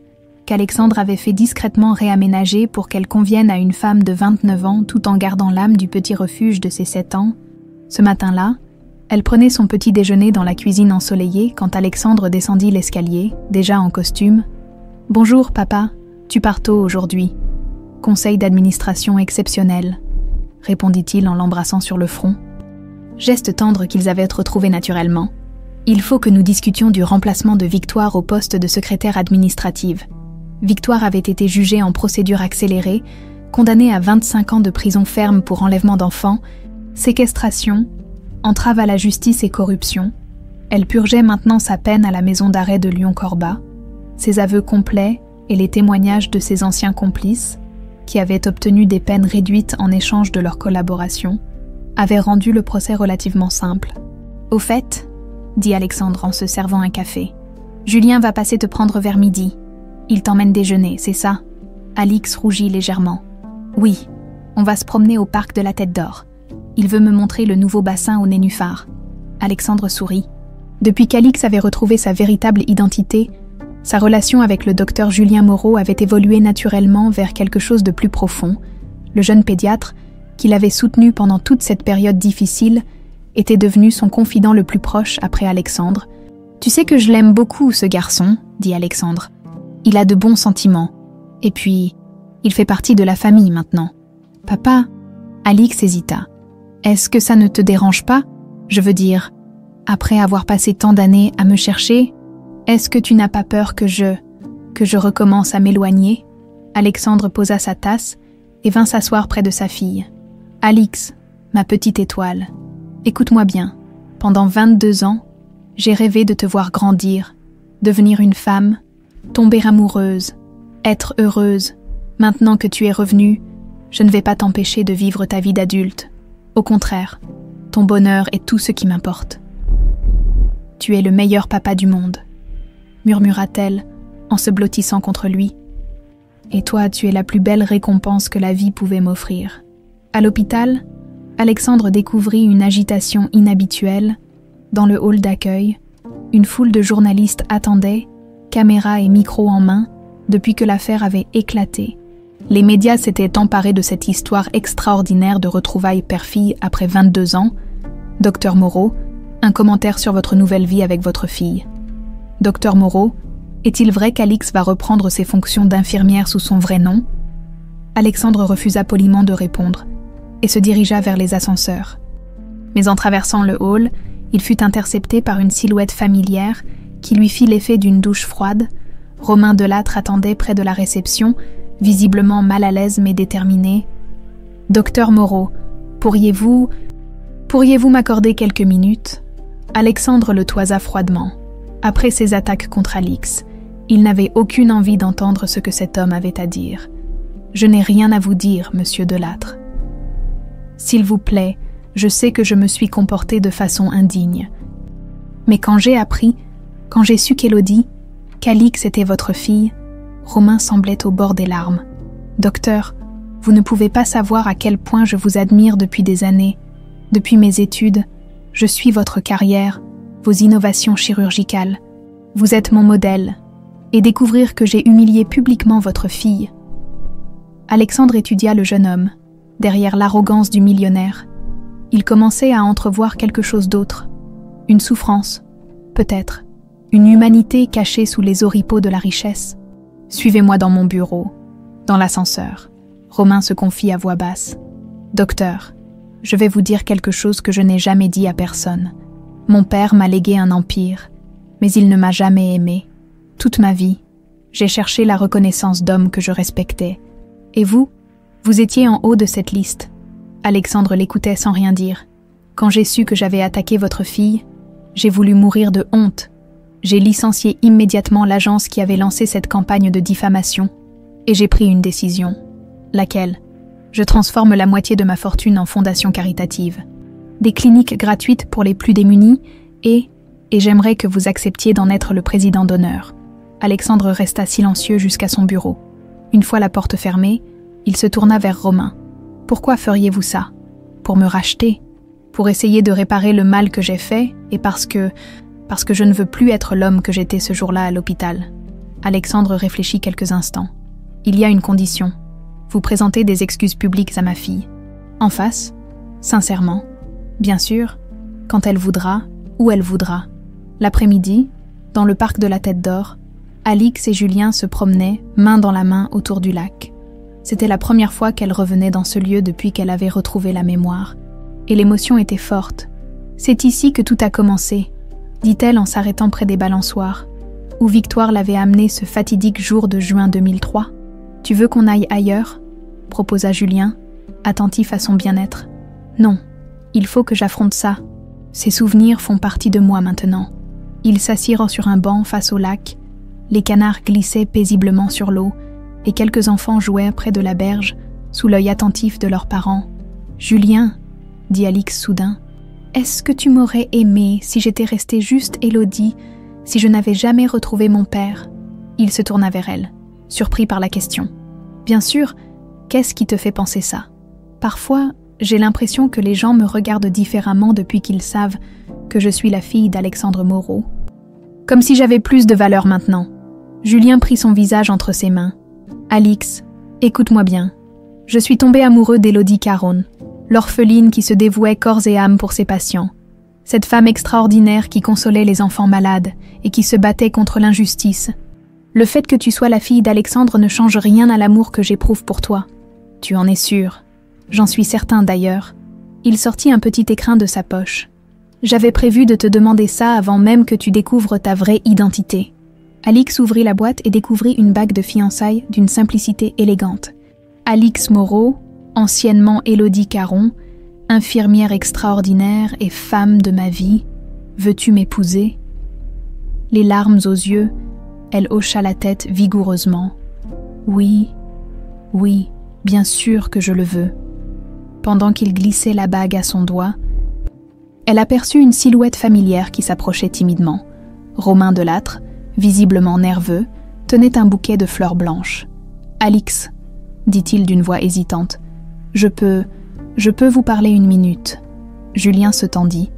qu'Alexandre avait fait discrètement réaménager pour qu'elle convienne à une femme de 29 ans tout en gardant l'âme du petit refuge de ses 7 ans. Ce matin-là, elle prenait son petit déjeuner dans la cuisine ensoleillée quand Alexandre descendit l'escalier, déjà en costume. « Bonjour, papa, tu pars tôt aujourd'hui. Conseil d'administration exceptionnel, » répondit-il en l'embrassant sur le front. Geste tendre qu'ils avaient retrouvé naturellement. « Il faut que nous discutions du remplacement de Victoire au poste de secrétaire administrative. » Victoire avait été jugée en procédure accélérée, condamnée à 25 ans de prison ferme pour enlèvement d'enfants, séquestration, entrave à la justice et corruption. Elle purgeait maintenant sa peine à la maison d'arrêt de Lyon-Corba. Ses aveux complets et les témoignages de ses anciens complices, qui avaient obtenu des peines réduites en échange de leur collaboration, avaient rendu le procès relativement simple. « Au fait, » dit Alexandre en se servant un café, « Julien va passer te prendre vers midi. Il t'emmène déjeuner, c'est ça ?» Alix rougit légèrement. « Oui, on va se promener au parc de la Tête d'Or. Il veut me montrer le nouveau bassin au nénuphar. » Alexandre sourit. Depuis qu'Alix avait retrouvé sa véritable identité, sa relation avec le docteur Julien Moreau avait évolué naturellement vers quelque chose de plus profond. Le jeune pédiatre, qui l'avait soutenu pendant toute cette période difficile, était devenu son confident le plus proche après Alexandre. « Tu sais que je l'aime beaucoup, ce garçon, » dit Alexandre. « Il a de bons sentiments. Et puis, il fait partie de la famille maintenant. »« Papa ?» Alix hésita. « Est-ce que ça ne te dérange pas? Je veux dire, après avoir passé tant d'années à me chercher, est-ce que tu n'as pas peur que je recommence à m'éloigner ?» Alexandre posa sa tasse et vint s'asseoir près de sa fille. « Alix, ma petite étoile, écoute-moi bien. Pendant 22 ans, j'ai rêvé de te voir grandir, devenir une femme, tomber amoureuse, être heureuse. Maintenant que tu es revenue, je ne vais pas t'empêcher de vivre ta vie d'adulte. Au contraire, ton bonheur est tout ce qui m'importe. Tu es le meilleur papa du monde, murmura-t-elle en se blottissant contre lui. Et toi, tu es la plus belle récompense que la vie pouvait m'offrir. À l'hôpital, Alexandre découvrit une agitation inhabituelle. Dans le hall d'accueil, une foule de journalistes attendait, caméra et micro en main, depuis que l'affaire avait éclaté. Les médias s'étaient emparés de cette histoire extraordinaire de retrouvailles père-fille après 22 ans. Docteur Moreau, un commentaire sur votre nouvelle vie avec votre fille. Docteur Moreau, est-il vrai qu'Alix va reprendre ses fonctions d'infirmière sous son vrai nom? Alexandre refusa poliment de répondre et se dirigea vers les ascenseurs. Mais en traversant le hall, il fut intercepté par une silhouette familière qui lui fit l'effet d'une douche froide. Romain Delattre attendait près de la réception, visiblement mal à l'aise mais déterminé. « Docteur Moreau, pourriez-vous m'accorder quelques minutes ?» Alexandre le toisa froidement. Après ses attaques contre Alix, il n'avait aucune envie d'entendre ce que cet homme avait à dire. « Je n'ai rien à vous dire, monsieur Delattre. »« S'il vous plaît, je sais que je me suis comporté de façon indigne. Mais quand j'ai su qu'Alix était votre fille, Romain semblait au bord des larmes. Docteur, vous ne pouvez pas savoir à quel point je vous admire depuis des années. Depuis mes études, je suis votre carrière, vos innovations chirurgicales. Vous êtes mon modèle. Et découvrir que j'ai humilié publiquement votre fille. » Alexandre étudia le jeune homme, derrière l'arrogance du millionnaire. Il commençait à entrevoir quelque chose d'autre. Une souffrance, peut-être. Une humanité cachée sous les oripeaux de la richesse. « Suivez-moi dans mon bureau. » Dans l'ascenseur, Romain se confie à voix basse. « Docteur, je vais vous dire quelque chose que je n'ai jamais dit à personne. Mon père m'a légué un empire, mais il ne m'a jamais aimé. Toute ma vie, j'ai cherché la reconnaissance d'hommes que je respectais. Et vous étiez en haut de cette liste. » Alexandre l'écoutait sans rien dire. « Quand j'ai su que j'avais attaqué votre fille, j'ai voulu mourir de honte. J'ai licencié immédiatement l'agence qui avait lancé cette campagne de diffamation. Et j'ai pris une décision. Laquelle? Je transforme la moitié de ma fortune en fondation caritative. Des cliniques gratuites pour les plus démunis et j'aimerais que vous acceptiez d'en être le président d'honneur. » Alexandre resta silencieux jusqu'à son bureau. Une fois la porte fermée, il se tourna vers Romain. « Pourquoi feriez-vous ça? Pour me racheter? Pour essayer de réparer le mal que j'ai fait et parce que je ne veux plus être l'homme que j'étais ce jour-là à l'hôpital. » Alexandre réfléchit quelques instants. « Il y a une condition. Vous présentez des excuses publiques à ma fille. En face, sincèrement. Bien sûr, quand elle voudra, où elle voudra. » L'après-midi, dans le parc de la Tête d'Or, Alix et Julien se promenaient, main dans la main, autour du lac. C'était la première fois qu'elle revenait dans ce lieu depuis qu'elle avait retrouvé la mémoire. Et l'émotion était forte. « C'est ici que tout a commencé, » dit-elle en s'arrêtant près des balançoires, où Victoire l'avait amenée ce fatidique jour de juin 2003. « Tu veux qu'on aille ailleurs ?» proposa Julien, attentif à son bien-être. « Non, il faut que j'affronte ça. Ces souvenirs font partie de moi maintenant. » Ils s'assirent sur un banc face au lac. Les canards glissaient paisiblement sur l'eau et quelques enfants jouaient près de la berge, sous l'œil attentif de leurs parents. « Julien, » dit Alix soudain, « est-ce que tu m'aurais aimé si j'étais restée juste Élodie, si je n'avais jamais retrouvé mon père ?» Il se tourna vers elle, surpris par la question. « Bien sûr, qu'est-ce qui te fait penser ça? Parfois, j'ai l'impression que les gens me regardent différemment depuis qu'ils savent que je suis la fille d'Alexandre Moreau. Comme si j'avais plus de valeur maintenant. » Julien prit son visage entre ses mains. « Alix, écoute-moi bien. Je suis tombé amoureux d'Élodie Caron, l'orpheline qui se dévouait corps et âme pour ses patients. Cette femme extraordinaire qui consolait les enfants malades et qui se battait contre l'injustice. Le fait que tu sois la fille d'Alexandre ne change rien à l'amour que j'éprouve pour toi. Tu en es sûr. J'en suis certain d'ailleurs. » Il sortit un petit écrin de sa poche. « J'avais prévu de te demander ça avant même que tu découvres ta vraie identité. » Alix ouvrit la boîte et découvrit une bague de fiançailles d'une simplicité élégante. Alix Moreau, anciennement Élodie Caron, infirmière extraordinaire et femme de ma vie, Veux-tu m'épouser » Les larmes aux yeux, elle hocha la tête vigoureusement. « Oui, oui, bien sûr que je le veux. » Pendant qu'il glissait la bague à son doigt, elle aperçut une silhouette familière qui s'approchait timidement. Romain Delattre, visiblement nerveux, tenait un bouquet de fleurs blanches. « Alix, » dit-il d'une voix hésitante, « je peux vous parler une minute. » Julien se tendit,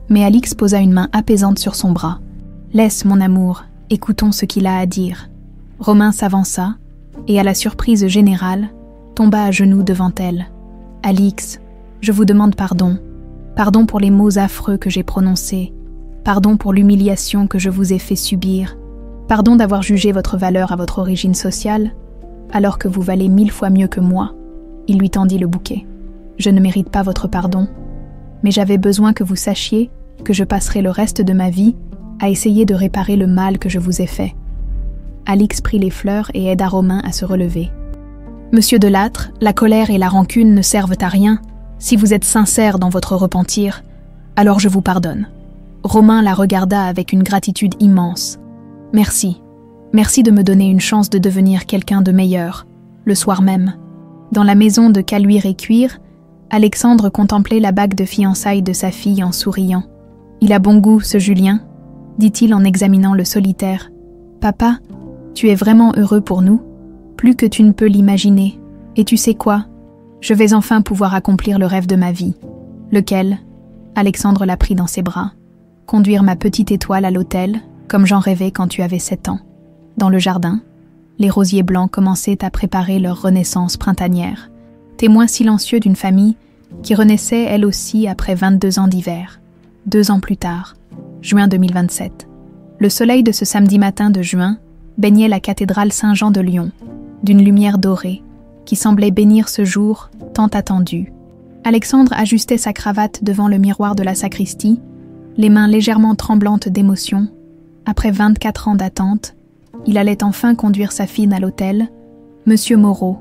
mais Alix posa une main apaisante sur son bras. « Laisse, mon amour, écoutons ce qu'il a à dire. » Romain s'avança, et à la surprise générale, tomba à genoux devant elle. « Alix, je vous demande pardon. Pardon pour les mots affreux que j'ai prononcés. Pardon pour l'humiliation que je vous ai fait subir. Pardon d'avoir jugé votre valeur à votre origine sociale, alors que vous valez 1000 fois mieux que moi. » Il lui tendit le bouquet. « Je ne mérite pas votre pardon, mais j'avais besoin que vous sachiez que je passerai le reste de ma vie à essayer de réparer le mal que je vous ai fait. » Alix prit les fleurs et aida Romain à se relever. « Monsieur Delattre, la colère et la rancune ne servent à rien. Si vous êtes sincère dans votre repentir, alors je vous pardonne. » Romain la regarda avec une gratitude immense. « Merci. Merci de me donner une chance de devenir quelqu'un de meilleur. » Le soir même, dans la maison de Caluire et Cuire, Alexandre contemplait la bague de fiançailles de sa fille en souriant. « Il a bon goût, ce Julien, » dit-il en examinant le solitaire. « Papa, tu es vraiment heureux pour nous, plus que tu ne peux l'imaginer. Et tu sais quoi? Je vais enfin pouvoir accomplir le rêve de ma vie. » « Lequel ?» Alexandre la prit dans ses bras. « Conduire ma petite étoile à l'autel, comme j'en rêvais quand tu avais 7 ans. » Dans le jardin, les rosiers blancs commençaient à préparer leur renaissance printanière, témoin silencieux d'une famille qui renaissait elle aussi après 22 ans d'hiver. 2 ans plus tard, juin 2027. Le soleil de ce samedi matin de juin baignait la cathédrale Saint-Jean de Lyon, d'une lumière dorée, qui semblait bénir ce jour tant attendu. Alexandre ajustait sa cravate devant le miroir de la sacristie, les mains légèrement tremblantes d'émotion. Après 24 ans d'attente, il allait enfin conduire sa fille à l'autel. Monsieur Moreau,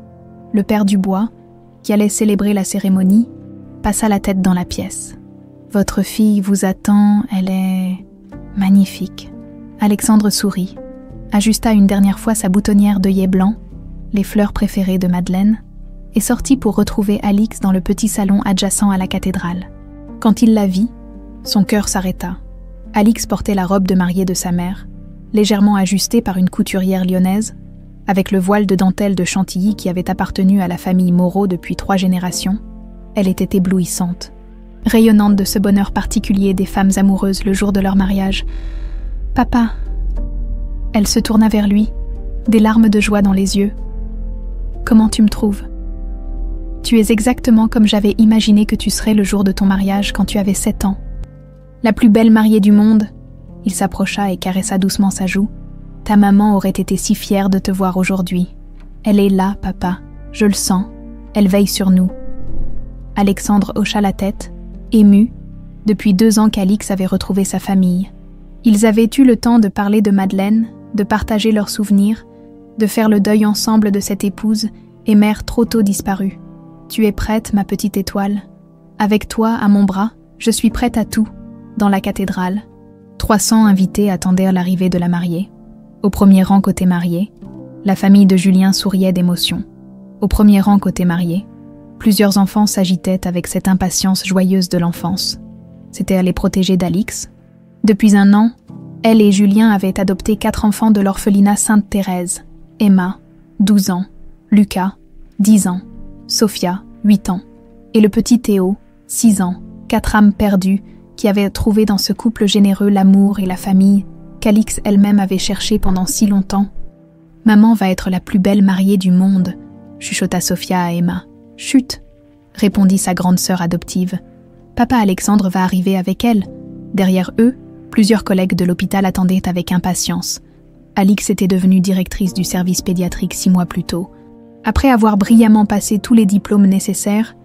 le père Dubois, qui allait célébrer la cérémonie, passa la tête dans la pièce. « Votre fille vous attend, elle est magnifique. » Alexandre sourit, ajusta une dernière fois sa boutonnière d'œillet blanc, les fleurs préférées de Madeleine, et sortit pour retrouver Alix dans le petit salon adjacent à la cathédrale. Quand il la vit, son cœur s'arrêta. Alix portait la robe de mariée de sa mère, légèrement ajustée par une couturière lyonnaise, avec le voile de dentelle de Chantilly qui avait appartenu à la famille Moreau depuis 3 générations. Elle était éblouissante, rayonnante de ce bonheur particulier des femmes amoureuses le jour de leur mariage. « Papa !» Elle se tourna vers lui, des larmes de joie dans les yeux. « Comment tu me trouves ? Tu es exactement comme j'avais imaginé que tu serais le jour de ton mariage quand tu avais 7 ans. La plus belle mariée du monde. » Il s'approcha et caressa doucement sa joue. « Ta maman aurait été si fière de te voir aujourd'hui. Elle est là, papa. Je le sens. Elle veille sur nous. » Alexandre hocha la tête, ému, depuis 2 ans qu'Alix avait retrouvé sa famille. Ils avaient eu le temps de parler de Madeleine, de partager leurs souvenirs, de faire le deuil ensemble de cette épouse et mère trop tôt disparue. « Tu es prête, ma petite étoile. Avec toi, à mon bras, je suis prête à tout. » Dans la cathédrale, 300 invités attendirent l'arrivée de la mariée. Au premier rang côté mariée, la famille de Julien souriait d'émotion. Au premier rang côté mariée, plusieurs enfants s'agitaient avec cette impatience joyeuse de l'enfance. C'était à les protéger d'Alix. Depuis 1 an, elle et Julien avaient adopté 4 enfants de l'orphelinat Sainte-Thérèse. Emma, 12 ans, Lucas, 10 ans, Sophia, 8 ans, et le petit Théo, 6 ans, 4 âmes perdues qui avaient trouvé dans ce couple généreux l'amour et la famille qu'Alix elle-même avait cherché pendant si longtemps. « Maman va être la plus belle mariée du monde », chuchota Sophia à Emma. « Chut !» répondit sa grande sœur adoptive. « Papa Alexandre va arriver avec elle. » Derrière eux, plusieurs collègues de l'hôpital attendaient avec impatience. Alix était devenue directrice du service pédiatrique 6 mois plus tôt. Après avoir brillamment passé tous les diplômes nécessaires,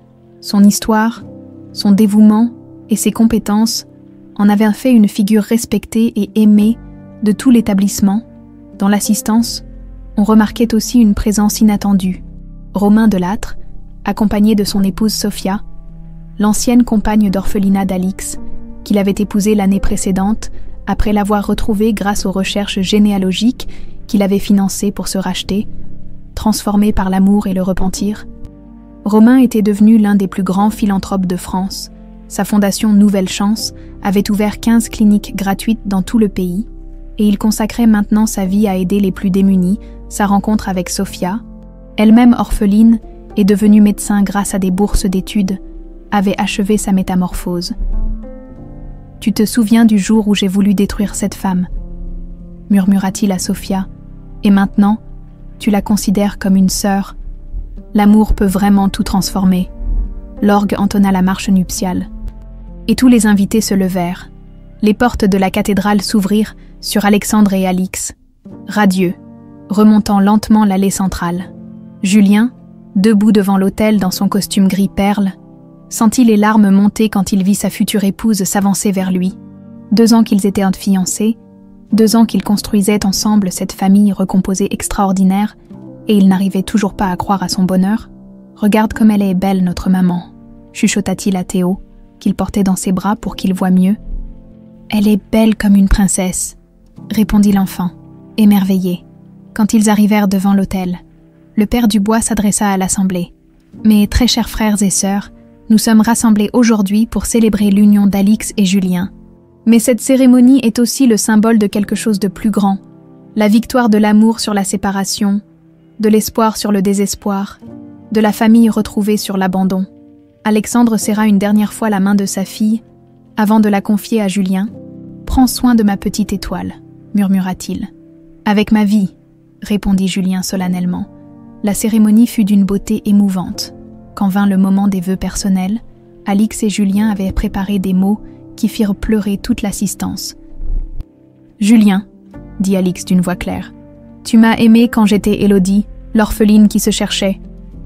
son histoire, son dévouement et ses compétences en avaient fait une figure respectée et aimée de tout l'établissement. Dans l'assistance, on remarquait aussi une présence inattendue. Romain Delattre, accompagné de son épouse Sophia, l'ancienne compagne d'orphelinat d'Alix, qu'il avait épousée l'année précédente, après l'avoir retrouvée grâce aux recherches généalogiques qu'il avait financées pour se racheter, transformé par l'amour et le repentir. Romain était devenu l'un des plus grands philanthropes de France. Sa fondation Nouvelle Chance avait ouvert 15 cliniques gratuites dans tout le pays, et il consacrait maintenant sa vie à aider les plus démunis. Sa rencontre avec Sophia, elle-même orpheline et devenue médecin grâce à des bourses d'études, avait achevé sa métamorphose. « Tu te souviens du jour où j'ai voulu détruire cette femme ?» murmura-t-il à Sophia. « Et maintenant, tu la considères comme une sœur. L'amour peut vraiment tout transformer. » L'orgue entonna la marche nuptiale. Et tous les invités se levèrent. Les portes de la cathédrale s'ouvrirent sur Alexandre et Alix, radieux, remontant lentement l'allée centrale. Julien, debout devant l'autel dans son costume gris perle, sentit les larmes monter quand il vit sa future épouse s'avancer vers lui. 2 ans qu'ils étaient fiancés, 2 ans qu'ils construisaient ensemble cette famille recomposée extraordinaire, et il n'arrivait toujours pas à croire à son bonheur. « Regarde comme elle est belle, notre maman », chuchota-t-il à Théo, qu'il portait dans ses bras pour qu'il voie mieux. « Elle est belle comme une princesse », répondit l'enfant, émerveillé. Quand ils arrivèrent devant l'autel, le père Dubois s'adressa à l'assemblée. « Mes très chers frères et sœurs, nous sommes rassemblés aujourd'hui pour célébrer l'union d'Alix et Julien. Mais cette cérémonie est aussi le symbole de quelque chose de plus grand, la victoire de l'amour sur la séparation, de l'espoir sur le désespoir, de la famille retrouvée sur l'abandon. » Alexandre serra une dernière fois la main de sa fille, avant de la confier à Julien. « Prends soin de ma petite étoile, » murmura-t-il. « Avec ma vie, » répondit Julien solennellement. La cérémonie fut d'une beauté émouvante. Quand vint le moment des vœux personnels, Alix et Julien avaient préparé des mots qui firent pleurer toute l'assistance. « Julien, » dit Alix d'une voix claire, « tu m'as aimé quand j'étais Élodie, l'orpheline qui se cherchait.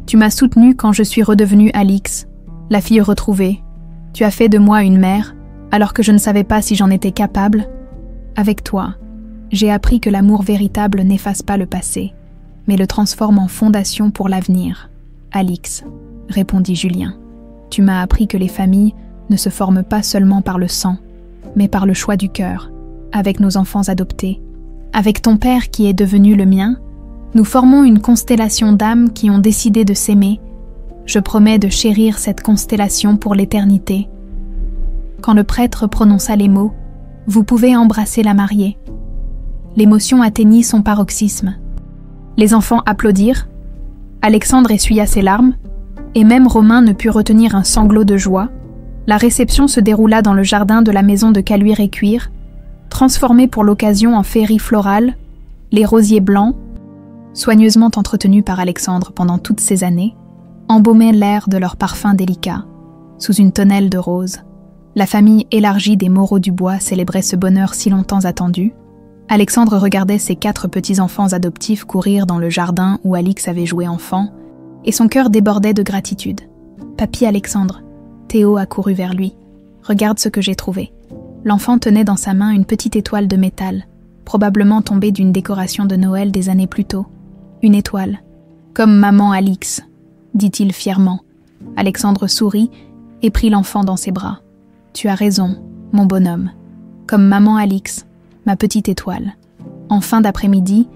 Tu m'as soutenue quand je suis redevenue Alix, la fille retrouvée. Tu as fait de moi une mère, alors que je ne savais pas si j'en étais capable. Avec toi, j'ai appris que l'amour véritable n'efface pas le passé, mais le transforme en fondation pour l'avenir. Alix, » répondit Julien, « tu m'as appris que les familles ne se forment pas seulement par le sang, mais par le choix du cœur, avec nos enfants adoptés. Avec ton père qui est devenu le mien, nous formons une constellation d'âmes qui ont décidé de s'aimer. Je promets de chérir cette constellation pour l'éternité. » Quand le prêtre prononça les mots, « Vous pouvez embrasser la mariée », l'émotion atteignit son paroxysme. Les enfants applaudirent, Alexandre essuya ses larmes, et même Romain ne put retenir un sanglot de joie. La réception se déroula dans le jardin de la maison de Caluire et Cuire, transformée pour l'occasion en féerie florale, les rosiers blancs, soigneusement entretenus par Alexandre pendant toutes ces années, embaumaient l'air de leur parfum délicat, sous une tonnelle de roses. La famille élargie des Moreau-Dubois célébrait ce bonheur si longtemps attendu. Alexandre regardait ses 4 petits-enfants adoptifs courir dans le jardin où Alix avait joué enfant, et son cœur débordait de gratitude. « Papy Alexandre », Théo accourut vers lui. « Regarde ce que j'ai trouvé. » L'enfant tenait dans sa main une petite étoile de métal, probablement tombée d'une décoration de Noël des années plus tôt. Une étoile. « Comme maman Alix », dit-il fièrement. Alexandre sourit et prit l'enfant dans ses bras. « Tu as raison, mon bonhomme. Comme maman Alix, ma petite étoile. » En fin d'après-midi,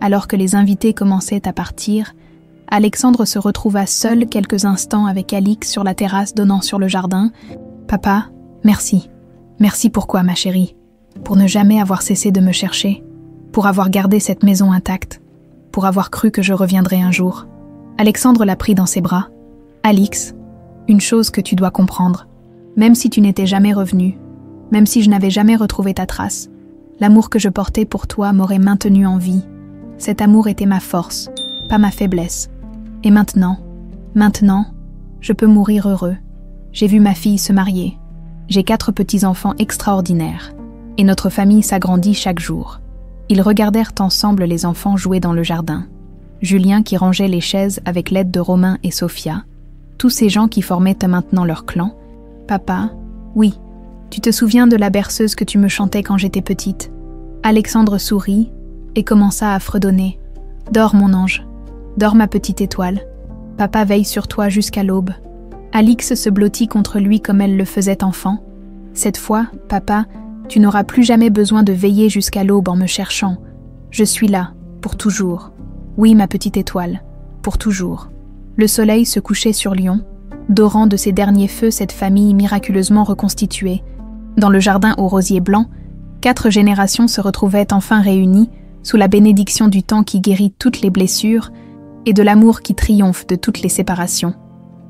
alors que les invités commençaient à partir, Alexandre se retrouva seul quelques instants avec Alix sur la terrasse donnant sur le jardin. « Papa, merci. Merci pourquoi, ma chérie? Pour ne jamais avoir cessé de me chercher, pour avoir gardé cette maison intacte, pour avoir cru que je reviendrais un jour. » Alexandre la prit dans ses bras. « Alix, une chose que tu dois comprendre. Même si tu n'étais jamais revenue, même si je n'avais jamais retrouvé ta trace, l'amour que je portais pour toi m'aurait maintenu en vie. Cet amour était ma force, pas ma faiblesse. Et maintenant, je peux mourir heureux. J'ai vu ma fille se marier. J'ai 4 petits-enfants extraordinaires. Et notre famille s'agrandit chaque jour. » Ils regardèrent ensemble les enfants jouer dans le jardin. Julien qui rangeait les chaises avec l'aide de Romain et Sophia. Tous ces gens qui formaient maintenant leur clan. « Papa, oui, tu te souviens de la berceuse que tu me chantais quand j'étais petite ?» Alexandre sourit et commença à fredonner. « Dors mon ange, dors ma petite étoile. Papa veille sur toi jusqu'à l'aube. » Alix se blottit contre lui comme elle le faisait enfant. Cette fois, papa, tu n'auras plus jamais besoin de veiller jusqu'à l'aube en me cherchant. Je suis là, pour toujours. Oui, ma petite étoile, pour toujours. » Le soleil se couchait sur Lyon, dorant de ses derniers feux cette famille miraculeusement reconstituée. Dans le jardin aux rosiers blancs, 4 générations se retrouvaient enfin réunies sous la bénédiction du temps qui guérit toutes les blessures et de l'amour qui triomphe de toutes les séparations.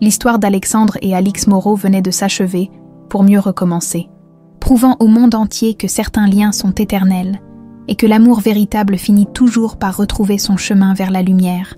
L'histoire d'Alexandre et Alix Moreau venait de s'achever pour mieux recommencer, prouvant au monde entier que certains liens sont éternels et que l'amour véritable finit toujours par retrouver son chemin vers la lumière.